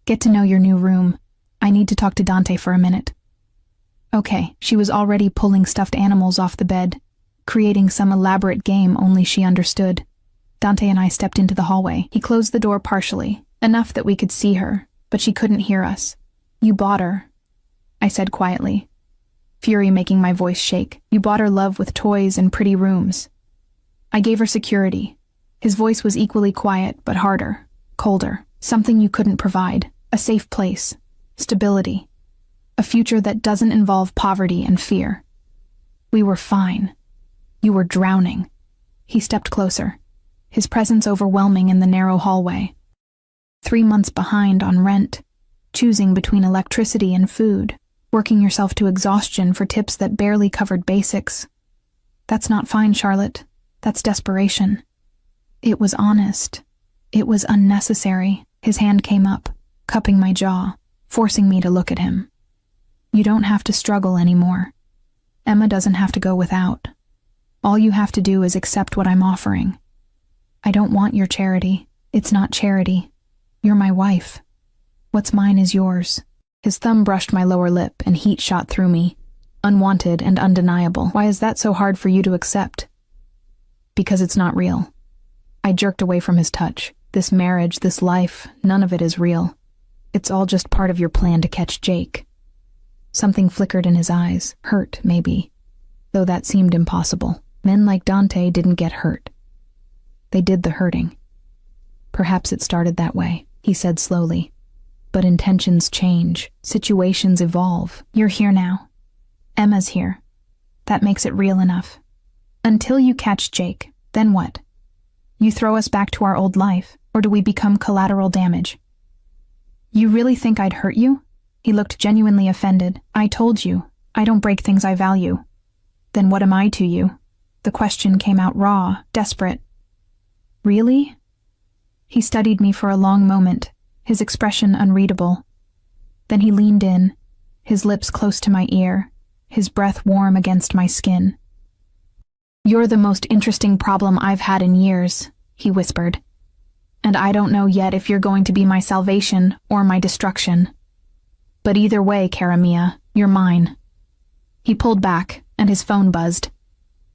"Get to know your new room. I need to talk to Dante for a minute." Okay, she was already pulling stuffed animals off the bed, creating some elaborate game only she understood. Dante and I stepped into the hallway. He closed the door partially, enough that we could see her, but she couldn't hear us. "You bought her," I said quietly, fury making my voice shake. "You bought her love with toys and pretty rooms." I gave her security. His voice was equally quiet, but harder, colder. "Something you couldn't provide. A safe place. Stability. A future that doesn't involve poverty and fear. We were fine. You were drowning." He stepped closer, his presence overwhelming in the narrow hallway. 3 months behind on rent, choosing between electricity and food, working yourself to exhaustion for tips that barely covered basics. "That's not fine, Charlotte. That's desperation." It was honest. It was unnecessary. His hand came up, cupping my jaw, forcing me to look at him. "You don't have to struggle anymore. Emma doesn't have to go without. All you have to do is accept what I'm offering. I don't want your charity. It's not charity. You're my wife. What's mine is yours." His thumb brushed my lower lip and heat shot through me, unwanted and undeniable. "Why is that so hard for you to accept?" "Because it's not real." I jerked away from his touch. "This marriage, this life, none of it is real. It's all just part of your plan to catch Jake." Something flickered in his eyes, hurt maybe, though that seemed impossible. Men like Dante didn't get hurt. They did the hurting. "Perhaps it started that way," he said slowly. "But intentions change, situations evolve. You're here now. Emma's here. That makes it real enough. Until you catch Jake, then what? You throw us back to our old life, or do we become collateral damage?" "You really think I'd hurt you?" He looked genuinely offended. "I told you, I don't break things I value." "Then what am I to you?" The question came out raw, desperate. "Really?" He studied me for a long moment, his expression unreadable. Then he leaned in, his lips close to my ear, his breath warm against my skin. "You're the most interesting problem I've had in years," he whispered. "And I don't know yet if you're going to be my salvation or my destruction. But either way, cara mia, you're mine." He pulled back, and his phone buzzed.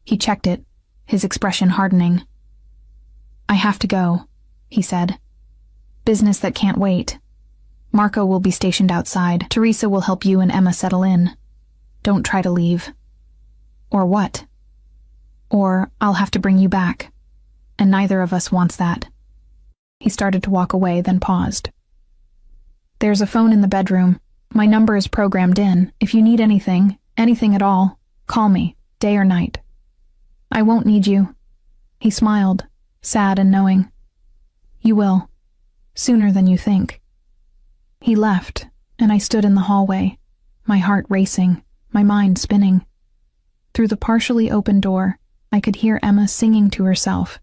He checked it, his expression hardening. "I have to go," he said. "Business that can't wait. Marco will be stationed outside. Teresa will help you and Emma settle in. Don't try to leave." "Or what?" "Or I'll have to bring you back. And neither of us wants that." He started to walk away, then paused. "There's a phone in the bedroom. My number is programmed in. If you need anything at all, call me, day or night. I won't need you." He smiled, sad and knowing. "You will. Sooner than you think." He left, and I stood in the hallway, my heart racing, my mind spinning. Through the partially open door, I could hear Emma singing to herself,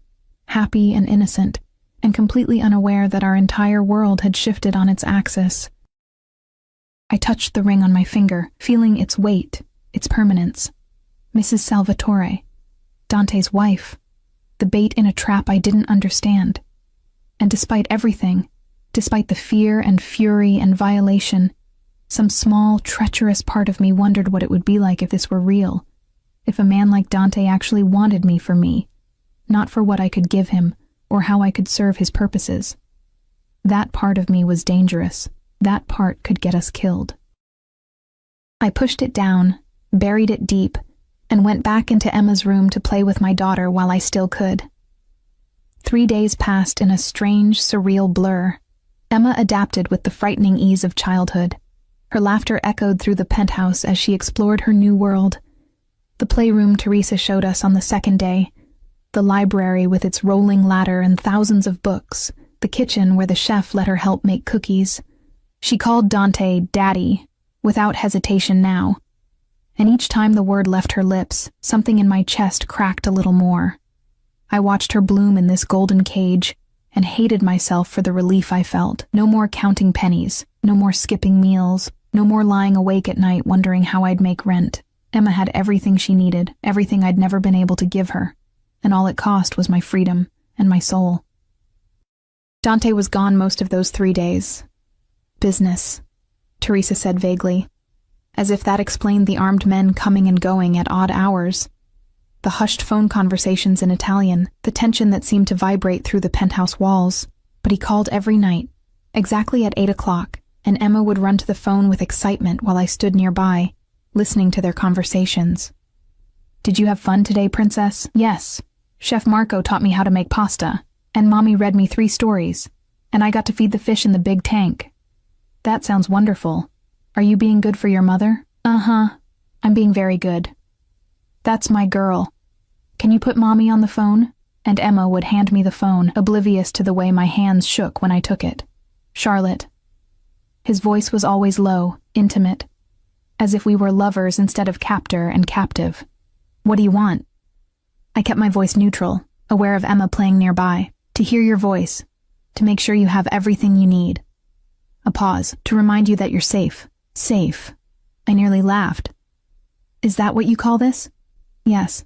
happy and innocent, and completely unaware that our entire world had shifted on its axis. I touched the ring on my finger, feeling its weight, its permanence. Mrs. Salvatore, Dante's wife, the bait in a trap I didn't understand. And despite everything, despite the fear and fury and violation, some small, treacherous part of me wondered what it would be like if this were real, if a man like Dante actually wanted me for me, not for what I could give him or how I could serve his purposes. That part of me was dangerous. That part could get us killed. I pushed it down, buried it deep, and went back into Emma's room to play with my daughter while I still could. 3 days passed in a strange, surreal blur. Emma adapted with the frightening ease of childhood. Her laughter echoed through the penthouse as she explored her new world. The playroom Teresa showed us on the second day, the library with its rolling ladder and thousands of books, the kitchen where the chef let her help make cookies. She called Dante Daddy, without hesitation now. And each time the word left her lips, something in my chest cracked a little more. I watched her bloom in this golden cage and hated myself for the relief I felt. No more counting pennies, no more skipping meals, no more lying awake at night wondering how I'd make rent. Emma had everything she needed, everything I'd never been able to give her, and all it cost was my freedom and my soul. Dante was gone most of those 3 days. Business, Teresa said vaguely, as if that explained the armed men coming and going at odd hours. The hushed phone conversations in Italian, the tension that seemed to vibrate through the penthouse walls. But he called every night, exactly at 8 o'clock, and Emma would run to the phone with excitement while I stood nearby, listening to their conversations. "Did you have fun today, Princess?" "Yes. Chef Marco taught me how to make pasta, and Mommy read me 3 stories, and I got to feed the fish in the big tank." "That sounds wonderful. Are you being good for your mother?" "Uh-huh. I'm being very good." "That's my girl. Can you put Mommy on the phone?" And Emma would hand me the phone, oblivious to the way my hands shook when I took it. "Charlotte." His voice was always low, intimate, as if we were lovers instead of captor and captive. "What do you want?" I kept my voice neutral, aware of Emma playing nearby. "To hear your voice, to make sure you have everything you need." A pause, "To remind you that you're safe." Safe. I nearly laughed. "Is that what you call this?" "Yes."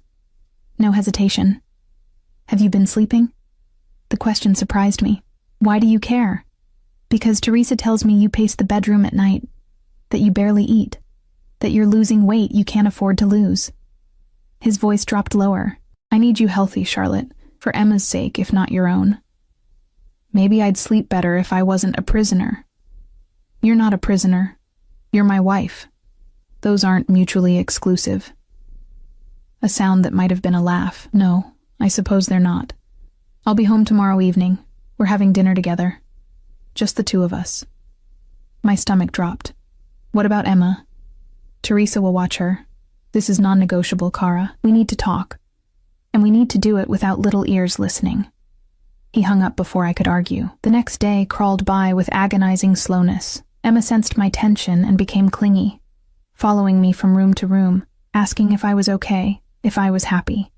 No hesitation. "Have you been sleeping?" The question surprised me. "Why do you care?" "Because Teresa tells me you pace the bedroom at night, that you barely eat, that you're losing weight you can't afford to lose." His voice dropped lower. "I need you healthy, Charlotte, for Emma's sake, if not your own. Maybe I'd sleep better if I wasn't a prisoner." "You're not a prisoner. You're my wife. Those aren't mutually exclusive." A sound that might have been a laugh. "No, I suppose they're not. I'll be home tomorrow evening. We're having dinner together. Just the 2 of us." My stomach dropped. "What about Emma?" "Teresa will watch her. This is non-negotiable, Cara. We need to talk. And we need to do it without little ears listening." He hung up before I could argue. The next day crawled by with agonizing slowness. Emma sensed my tension and became clingy, following me from room to room, asking if I was okay, if I was happy,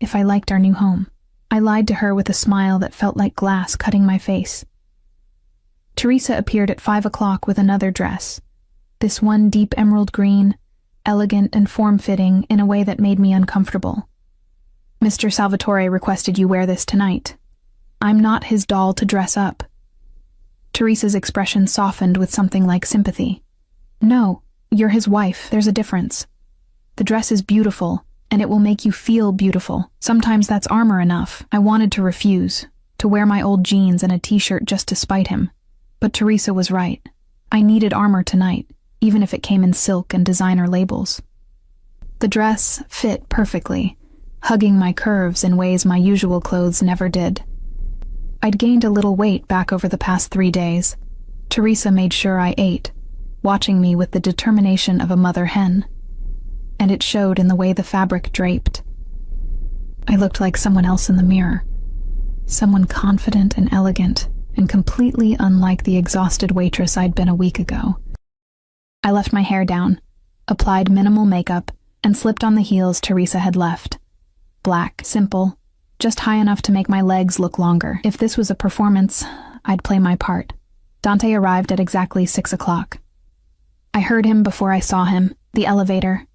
if I liked our new home. I lied to her with a smile that felt like glass cutting my face. Teresa appeared at 5 o'clock with another dress, this one deep emerald green, elegant and form-fitting in a way that made me uncomfortable. "Mr. Salvatore requested you wear this tonight. I'm not his doll to dress up." Teresa's expression softened with something like sympathy. "No, you're his wife. There's a difference. The dress is beautiful, and it will make you feel beautiful. Sometimes that's armor enough." I wanted to refuse, to wear my old jeans and a t-shirt just to spite him. But Teresa was right. I needed armor tonight, even if it came in silk and designer labels. The dress fit perfectly, hugging my curves in ways my usual clothes never did. I'd gained a little weight back over the past 3 days. Teresa made sure I ate, watching me with the determination of a mother hen. And it showed in the way the fabric draped. I looked like someone else in the mirror. Someone confident and elegant, and completely unlike the exhausted waitress I'd been a week ago. I left my hair down, applied minimal makeup, and slipped on the heels Teresa had left. Black, simple, just high enough to make my legs look longer. If this was a performance, I'd play my part. Dante arrived at exactly 6 o'clock. I heard him before I saw him, the elevator.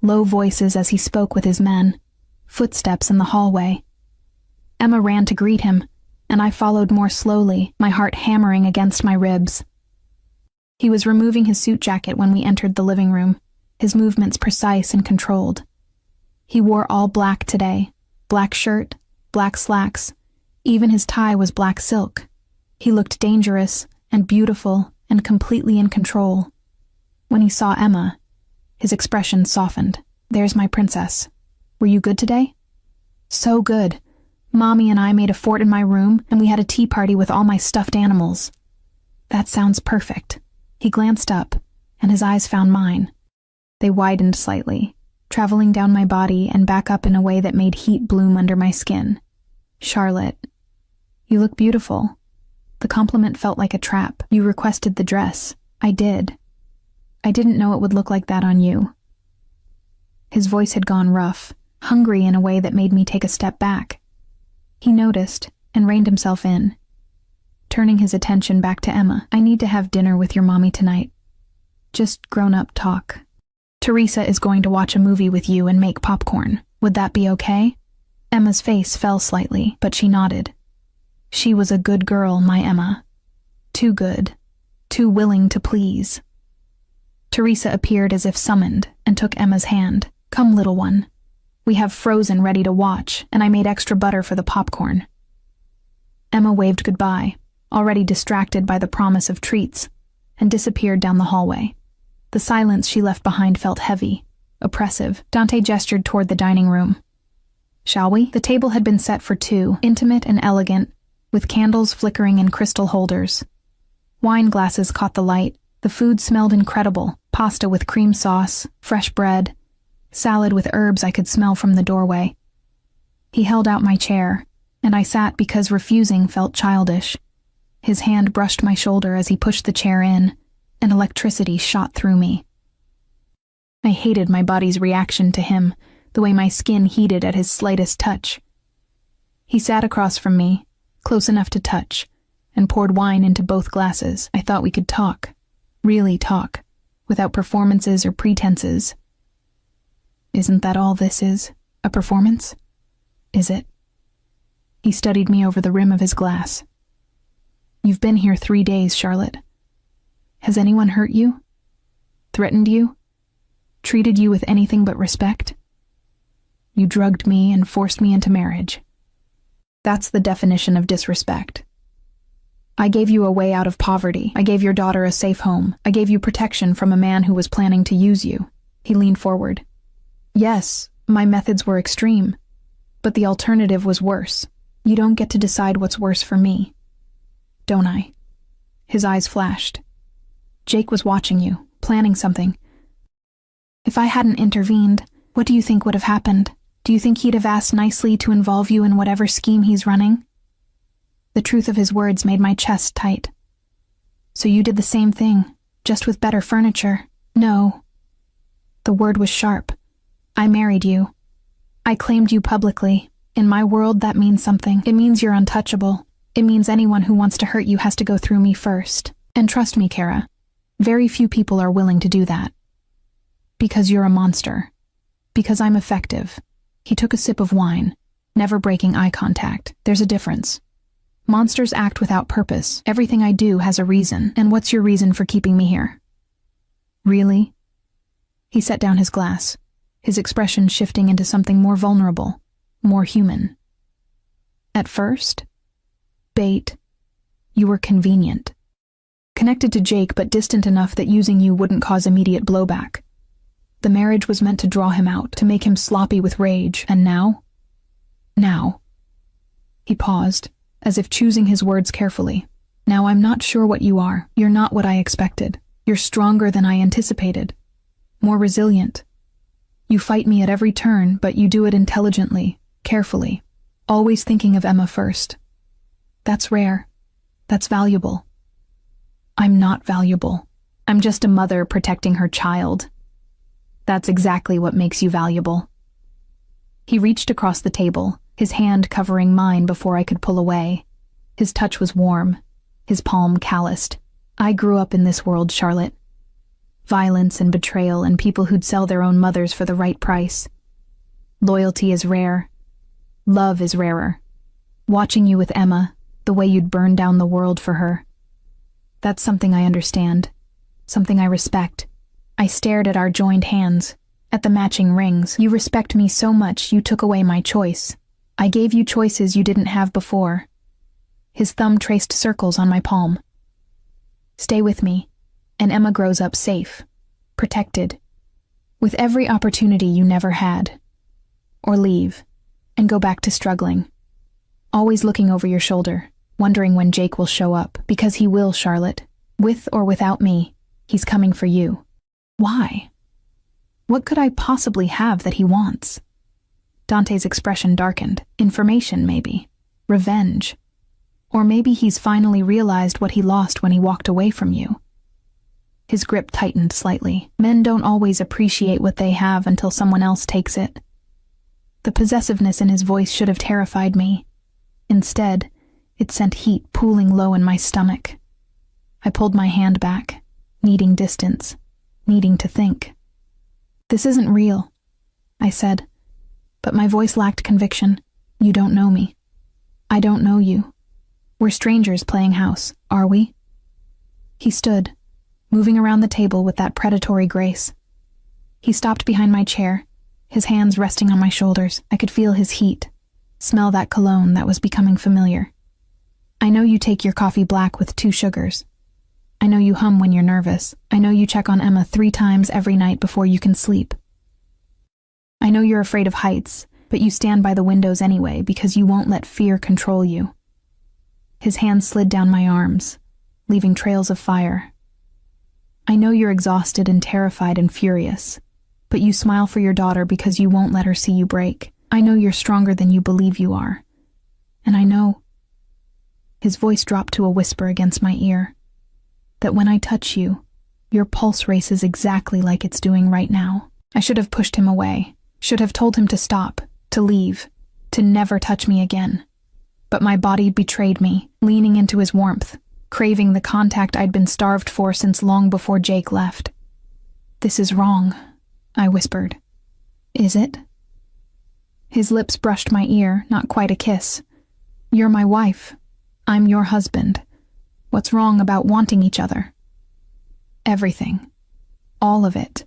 Low voices as he spoke with his men. Footsteps in the hallway. Emma ran to greet him, and I followed more slowly, my heart hammering against my ribs. He was removing his suit jacket when we entered the living room, his movements precise and controlled. He wore all black today, black shirt, black slacks, even his tie was black silk. He looked dangerous and beautiful and completely in control. When he saw Emma, his expression softened. "There's my princess. Were you good today?" "So good. Mommy and I made a fort in my room, and we had a tea party with all my stuffed animals." "That sounds perfect." He glanced up, and his eyes found mine. They widened slightly, traveling down my body and back up in a way that made heat bloom under my skin. "Charlotte, you look beautiful." The compliment felt like a trap. "You requested the dress." "I did. I didn't know it would look like that on you." His voice had gone rough, hungry in a way that made me take a step back. He noticed and reined himself in, turning his attention back to Emma. "I need to have dinner with your mommy tonight. Just grown-up talk. Teresa is going to watch a movie with you and make popcorn. Would that be okay?" Emma's face fell slightly, but she nodded. She was a good girl, my Emma. Too good. Too willing to please. Teresa appeared as if summoned and took Emma's hand. "Come, little one. We have Frozen ready to watch, and I made extra butter for the popcorn." Emma waved goodbye, already distracted by the promise of treats, and disappeared down the hallway. The silence she left behind felt heavy, oppressive. Dante gestured toward the dining room. "Shall we?" The table had been set for two, intimate and elegant, with candles flickering in crystal holders. Wine glasses caught the light. The food smelled incredible. Pasta with cream sauce, fresh bread, salad with herbs I could smell from the doorway. He held out my chair, and I sat because refusing felt childish. His hand brushed my shoulder as he pushed the chair in, and electricity shot through me. I hated my body's reaction to him, the way my skin heated at his slightest touch. He sat across from me, close enough to touch, and poured wine into both glasses. I thought we could talk, really talk, without performances or pretenses. "Isn't that all this is? A performance? Is it?" He studied me over the rim of his glass. "You've been here 3 days, Charlotte. Has anyone hurt you? Threatened you? Treated you with anything but respect? You drugged me and forced me into marriage. That's the definition of disrespect. I gave you a way out of poverty. I gave your daughter a safe home. I gave you protection from a man who was planning to use you." He leaned forward. "Yes, my methods were extreme, but the alternative was worse. You don't get to decide what's worse for me. Don't I?" His eyes flashed. "Jake was watching you, planning something. If I hadn't intervened, what do you think would have happened? Do you think he'd have asked nicely to involve you in whatever scheme he's running?" The truth of his words made my chest tight. "So you did the same thing, just with better furniture?" "No." The word was sharp. "I married you. I claimed you publicly. In my world, that means something. It means you're untouchable. It means anyone who wants to hurt you has to go through me first. And trust me, Kara, very few people are willing to do that. Because you're a monster. Because I'm effective." He took a sip of wine, never breaking eye contact. "There's a difference. Monsters act without purpose. Everything I do has a reason. And what's your reason for keeping me here?" "Really?" He set down his glass, his expression shifting into something more vulnerable, more human. "At first? Bait. You were convenient. Connected to Jake but distant enough that using you wouldn't cause immediate blowback. The marriage was meant to draw him out, to make him sloppy with rage, and now? Now." He paused, as if choosing his words carefully. "Now I'm not sure what you are. You're not what I expected. You're stronger than I anticipated. More resilient. You fight me at every turn, but you do it intelligently, carefully, always thinking of Emma first. That's rare. That's valuable. I'm not valuable. I'm just a mother protecting her child. That's exactly what makes you valuable." He reached across the table, his hand covering mine before I could pull away. His touch was warm, his palm calloused. "I grew up in this world, Charlotte. violence and betrayal, and people who'd sell their own mothers for the right price. Loyalty is rare. Love is rarer. Watching you with Emma, the way you'd burn down the world for her. That's something I understand. Something I respect. I stared at our joined hands, at the matching rings. You respect me so much you took away my choice. I gave you choices you didn't have before. His thumb traced circles on my palm. Stay with me, and Emma grows up safe, protected, with every opportunity you never had. Or leave, and go back to struggling. Always looking over your shoulder, wondering when Jake will show up, because he will, Charlotte. With or without me, he's coming for you. Why? What could I possibly have that he wants? Dante's expression darkened. Information, maybe. Revenge. Or maybe he's finally realized what he lost when he walked away from you. His grip tightened slightly. Men don't always appreciate what they have until someone else takes it. The possessiveness in his voice should have terrified me. Instead, it sent heat pooling low in my stomach. I pulled my hand back, needing distance, needing to think. This isn't real, I said, but my voice lacked conviction. You don't know me. I don't know you. We're strangers playing house, are we? He stood, moving around the table with that predatory grace. He stopped behind my chair, his hands resting on my shoulders. I could feel his heat, smell that cologne that was becoming familiar. I know you take your coffee black with 2 sugars. I know you hum when you're nervous. I know you check on Emma 3 times every night before you can sleep. I know you're afraid of heights, but you stand by the windows anyway because you won't let fear control you. His hand slid down my arms, leaving trails of fire. I know you're exhausted and terrified and furious, but you smile for your daughter because you won't let her see you break. I know you're stronger than you believe you are. And I know... His voice dropped to a whisper against my ear. That when I touch you, your pulse races exactly like it's doing right now. I should have pushed him away, should have told him to stop, to leave, to never touch me again. But my body betrayed me, leaning into his warmth, craving the contact I'd been starved for since long before Jake left. This is wrong, I whispered. Is it? His lips brushed my ear, not quite a kiss. You're my wife. I'm your husband. What's wrong about wanting each other? Everything. All of it.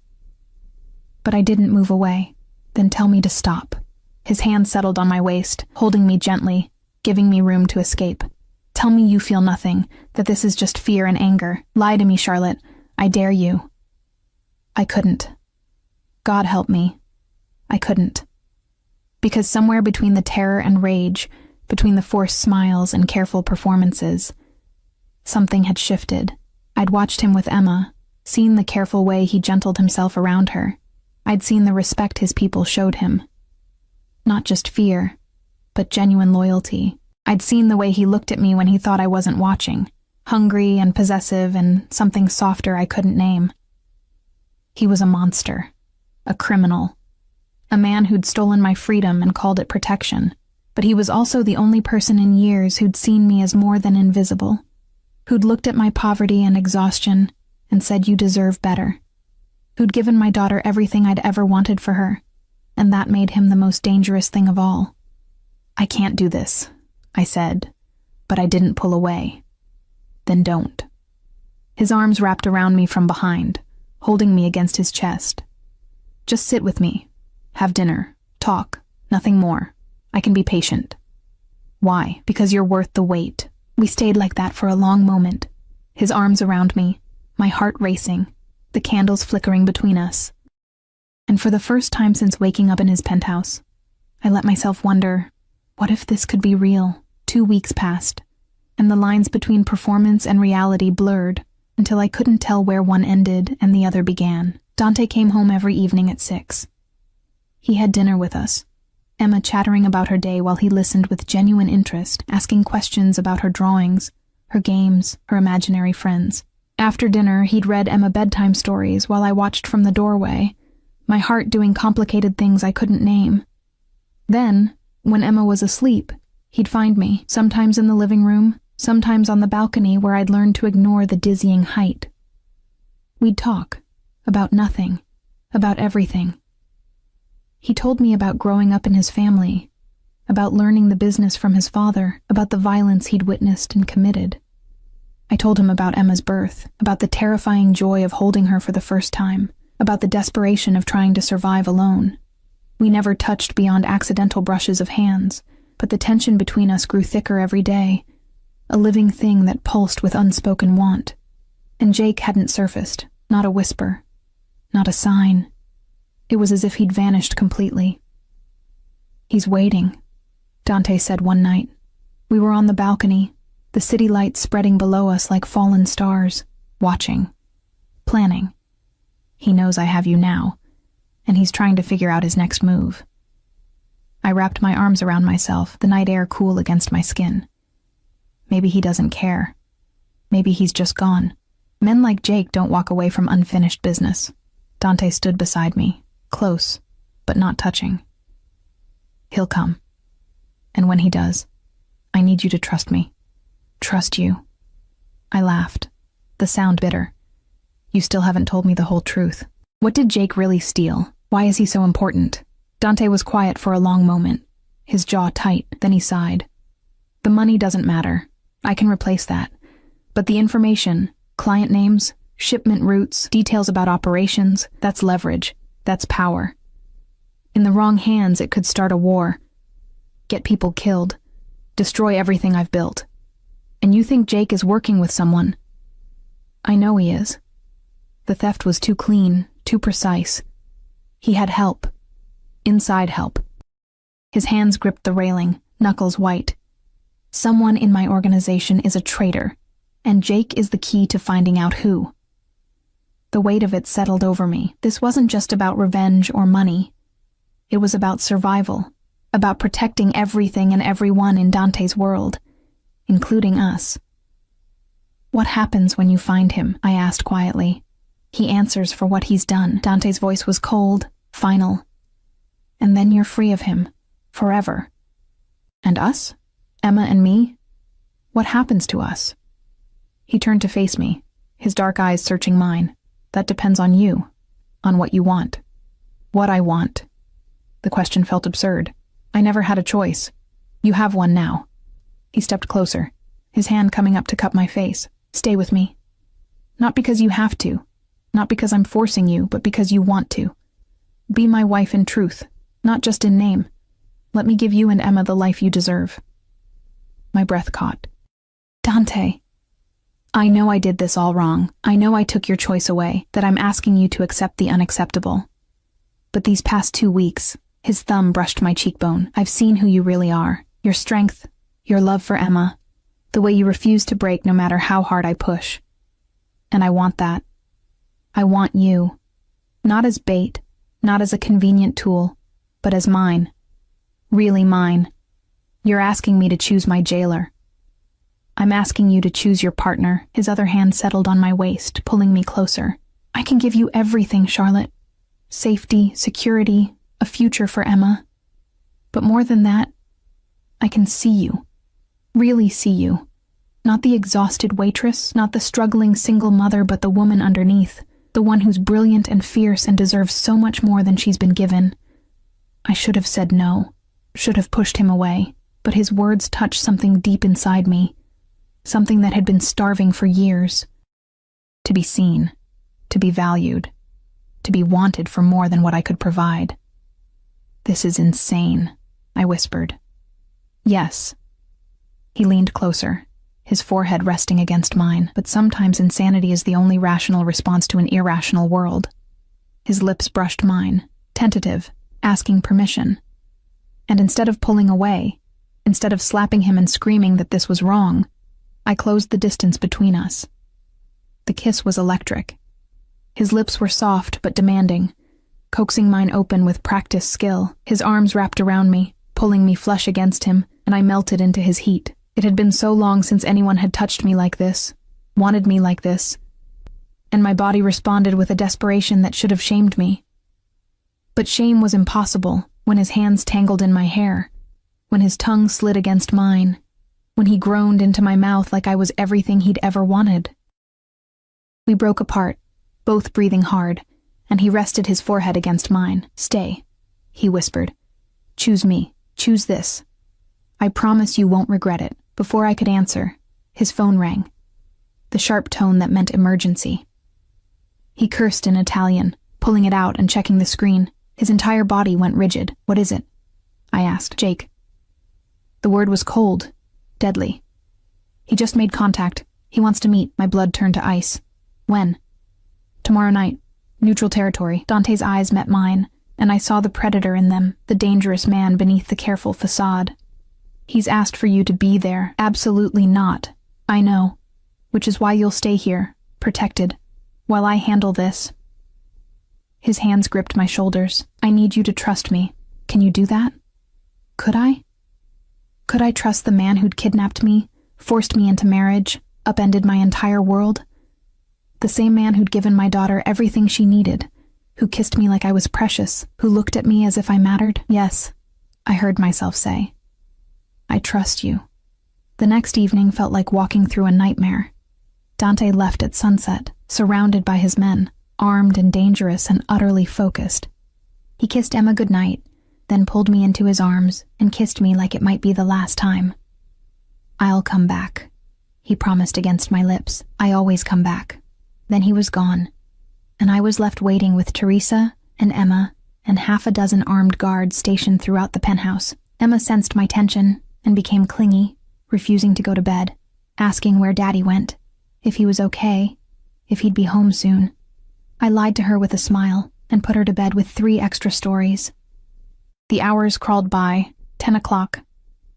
But I didn't move away. Then tell me to stop. His hand settled on my waist, holding me gently, giving me room to escape. Tell me you feel nothing, that this is just fear and anger. Lie to me, Charlotte. I dare you. I couldn't. God help me. I couldn't. Because somewhere between the terror and rage, between the forced smiles and careful performances, something had shifted. I'd watched him with Emma, seen the careful way he gentled himself around her. I'd seen the respect his people showed him. Not just fear, but genuine loyalty. I'd seen the way he looked at me when he thought I wasn't watching, hungry and possessive and something softer I couldn't name. He was a monster, a criminal, a man who'd stolen my freedom and called it protection. But he was also the only person in years who'd seen me as more than invisible, who'd looked at my poverty and exhaustion and said you deserve better, who'd given my daughter everything I'd ever wanted for her, and that made him the most dangerous thing of all. I can't do this, I said, but I didn't pull away. Then don't. His arms wrapped around me from behind, holding me against his chest. Just sit with me, have dinner, talk, nothing more. I can be patient. Why? Because you're worth the wait. We stayed like that for a long moment, his arms around me, my heart racing, the candles flickering between us. And for the first time since waking up in his penthouse, I let myself wonder, what if this could be real? 2 weeks passed, and the lines between performance and reality blurred until I couldn't tell where one ended and the other began. Dante came home every evening at 6. He had dinner with us, Emma chattering about her day while he listened with genuine interest, asking questions about her drawings, her games, her imaginary friends. After dinner, he'd read Emma bedtime stories while I watched from the doorway, my heart doing complicated things I couldn't name. Then, when Emma was asleep, he'd find me, sometimes in the living room, sometimes on the balcony where I'd learned to ignore the dizzying height. We'd talk, about nothing, about everything. He told me about growing up in his family, about learning the business from his father, about the violence he'd witnessed and committed. I told him about Emma's birth, about the terrifying joy of holding her for the first time, about the desperation of trying to survive alone. We never touched beyond accidental brushes of hands, but the tension between us grew thicker every day, a living thing that pulsed with unspoken want. And Jake hadn't surfaced, not a whisper, not a sign. It was as if he'd vanished completely. "He's waiting," Dante said one night. We were on the balcony, the city lights spreading below us like fallen stars, watching, planning. "He knows I have you now, and he's trying to figure out his next move." I wrapped my arms around myself, the night air cool against my skin. Maybe he doesn't care. Maybe he's just gone. Men like Jake don't walk away from unfinished business. Dante stood beside me, close, but not touching. "He'll come. And when he does, I need you to trust me. Trust you." I laughed, the sound bitter. "You still haven't told me the whole truth. What did Jake really steal? Why is he so important?" Dante was quiet for a long moment, his jaw tight, then he sighed. "The money doesn't matter. I can replace that. But the information, client names, shipment routes, details about operations, that's leverage. That's power. In the wrong hands, it could start a war, get people killed, destroy everything I've built. And you think Jake is working with someone?" "I know he is. The theft was too clean, too precise. He had help. Inside help." His hands gripped the railing, knuckles white. "Someone in my organization is a traitor, and Jake is the key to finding out who." The weight of it settled over me. This wasn't just about revenge or money. It was about survival, about protecting everything and everyone in Dante's world, including us. "What happens when you find him?" I asked quietly. "He answers for what he's done." Dante's voice was cold, final. "And then you're free of him, forever." "And us? Emma and me? What happens to us?" He turned to face me, his dark eyes searching mine. "That depends on you, on what you want." "What I want?" The question felt absurd. I never had a choice. "You have one now." He stepped closer, his hand coming up to cup my face. "Stay with me. Not because you have to, not because I'm forcing you, but because you want to. Be my wife in truth, not just in name. Let me give you and Emma the life you deserve." My breath caught. "Dante, I know I did this all wrong. I know I took your choice away, that I'm asking you to accept the unacceptable. But these past 2 weeks," his thumb brushed my cheekbone, "I've seen who you really are. Your strength, your love for Emma, the way you refuse to break no matter how hard I push. And I want that. I want you. Not as bait, not as a convenient tool, but as mine. Really mine. You're asking me to choose my jailer. I'm asking you to choose your partner." His other hand settled on my waist, pulling me closer. "I can give you everything, Charlotte. Safety, security, a future for Emma. But more than that, I can see you. Really see you. Not the exhausted waitress, not the struggling single mother, but the woman underneath, the one who's brilliant and fierce and deserves so much more than she's been given." I should have said no, should have pushed him away, but his words touched something deep inside me, something that had been starving for years. To be seen, to be valued, to be wanted for more than what I could provide. "This is insane," I whispered. "Yes." He leaned closer, his forehead resting against mine, but sometimes insanity is the only rational response to an irrational world. His lips brushed mine, tentative, asking permission. And instead of pulling away, instead of slapping him and screaming that this was wrong, I closed the distance between us. The kiss was electric. His lips were soft but demanding, coaxing mine open with practiced skill. His arms wrapped around me, pulling me flush against him, and I melted into his heat. It had been so long since anyone had touched me like this, wanted me like this, and my body responded with a desperation that should have shamed me. But shame was impossible when his hands tangled in my hair, when his tongue slid against mine, when he groaned into my mouth like I was everything he'd ever wanted. We broke apart, both breathing hard, and he rested his forehead against mine. "Stay," he whispered. "Choose me. Choose this. I promise you won't regret it." Before I could answer, his phone rang. The sharp tone that meant emergency. He cursed in Italian, pulling it out and checking the screen. His entire body went rigid. "What is it?" I asked. "Jake." The word was cold, deadly. "He just made contact. He wants to meet." My blood turned to ice. "When?" "Tomorrow night. Neutral territory." Dante's eyes met mine, and I saw the predator in them, the dangerous man beneath the careful facade. "He's asked for you to be there." "Absolutely not. I know. Which is why you'll stay here, protected, while I handle this." His hands gripped my shoulders. "I need you to trust me. Can you do that?" Could I? Could I trust the man who'd kidnapped me, forced me into marriage, upended my entire world? The same man who'd given my daughter everything she needed, who kissed me like I was precious, who looked at me as if I mattered? "Yes," I heard myself say. "I trust you." The next evening felt like walking through a nightmare. Dante left at sunset, surrounded by his men, armed and dangerous and utterly focused. He kissed Emma goodnight, then pulled me into his arms and kissed me like it might be the last time. "I'll come back," he promised against my lips. "I always come back." Then he was gone, and I was left waiting with Teresa and Emma and half a dozen armed guards stationed throughout the penthouse. Emma sensed my tension and became clingy, refusing to go to bed, asking where Daddy went, if he was okay, if he'd be home soon. I lied to her with a smile and put her to bed with 3 extra stories. The hours crawled by, 10 o'clock,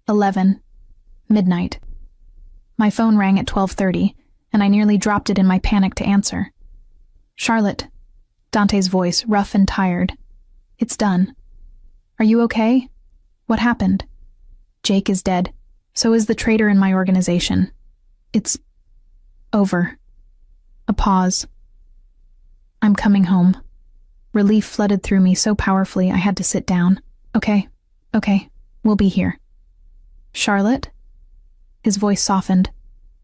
11, midnight. My phone rang at 12:30, and I nearly dropped it in my panic to answer. "Charlotte," Dante's voice, rough and tired. "It's done. Are you okay? What happened?" "Jake is dead. So is the traitor in my organization. It's over." A pause. "I'm coming home." Relief flooded through me so powerfully I had to sit down. Okay, we'll be here." "Charlotte?" His voice softened.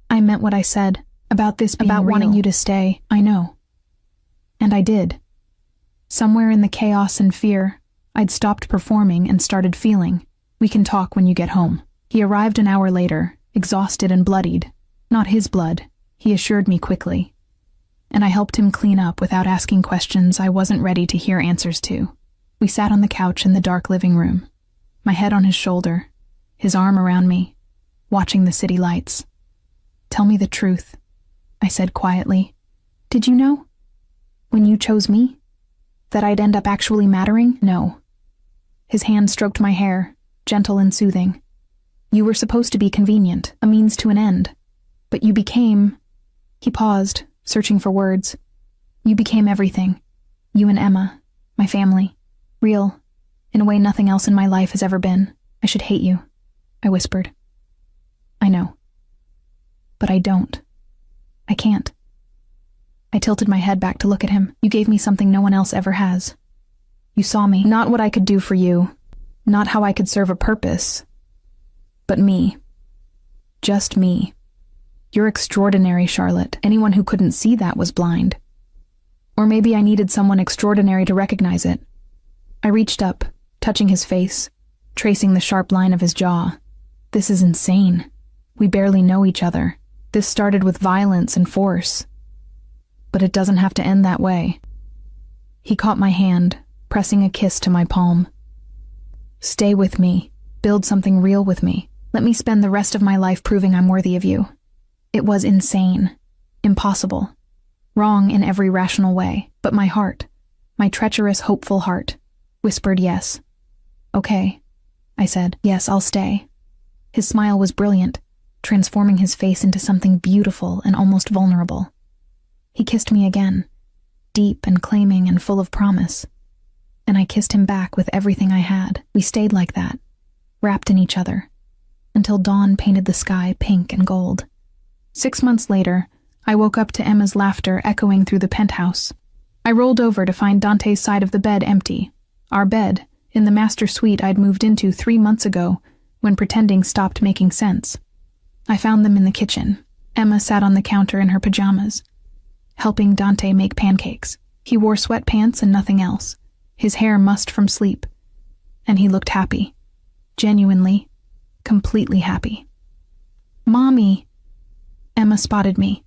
"I meant what I said, about this being real. About wanting you to stay. I know. And I did. Somewhere in the chaos and fear, I'd stopped performing and started feeling. We can talk when you get home." He arrived an hour later, exhausted and bloodied. Not his blood, he assured me quickly. And I helped him clean up without asking questions I wasn't ready to hear answers to. We sat on the couch in the dark living room, my head on his shoulder, his arm around me, watching the city lights. "Tell me the truth," I said quietly. "Did you know, when you chose me, that I'd end up actually mattering?" "No." His hand stroked my hair, gentle and soothing. "You were supposed to be convenient, a means to an end. But you became..." He paused, searching for words. "You became everything. You and Emma, my family. Real, in a way nothing else in my life has ever been. I should hate you," I whispered. "I know. But I don't. I can't." I tilted my head back to look at him. "You gave me something no one else ever has. You saw me, not what I could do for you, not how I could serve a purpose, but me. Just me. You're extraordinary, Charlotte. Anyone who couldn't see that was blind. Or maybe I needed someone extraordinary to recognize it." I reached up, touching his face, tracing the sharp line of his jaw. "This is insane. We barely know each other. This started with violence and force. But it doesn't have to end that way." He caught my hand, pressing a kiss to my palm. "Stay with me. Build something real with me. Let me spend the rest of my life proving I'm worthy of you." It was insane. Impossible. Wrong in every rational way. But my heart, my treacherous, hopeful heart, whispered yes. "Okay," I said. "Yes, I'll stay." His smile was brilliant, transforming his face into something beautiful and almost vulnerable. He kissed me again, deep and claiming and full of promise. And I kissed him back with everything I had. We stayed like that, wrapped in each other, until dawn painted the sky pink and gold. 6 months later, I woke up to Emma's laughter echoing through the penthouse. I rolled over to find Dante's side of the bed empty. Our bed, in the master suite I'd moved into 3 months ago, when pretending stopped making sense. I found them in the kitchen. Emma sat on the counter in her pajamas, helping Dante make pancakes. He wore sweatpants and nothing else, his hair mussed from sleep, and he looked happy. Genuinely, completely happy. "Mommy," Emma spotted me.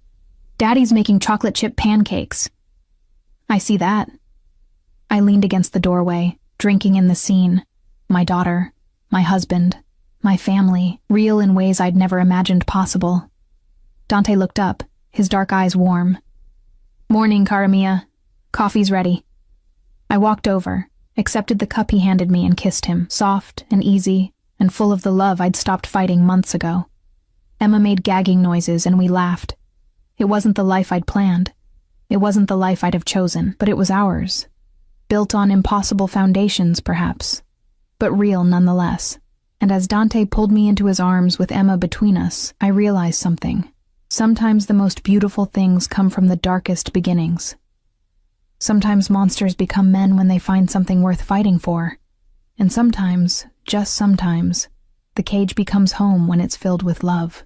"Daddy's making chocolate chip pancakes." "I see that." I leaned against the doorway, drinking in the scene. My daughter, my husband, my family, real in ways I'd never imagined possible. Dante looked up, his dark eyes warm. "Morning, cara mia. Coffee's ready." I walked over, accepted the cup he handed me and kissed him, soft and easy and full of the love I'd stopped fighting months ago. Emma made gagging noises and we laughed. It wasn't the life I'd planned. It wasn't the life I'd have chosen, but it was ours. Built on impossible foundations, perhaps, but real nonetheless. And as Dante pulled me into his arms with Emma between us, I realized something. Sometimes the most beautiful things come from the darkest beginnings. Sometimes monsters become men when they find something worth fighting for. And sometimes, just sometimes, the cage becomes home when it's filled with love.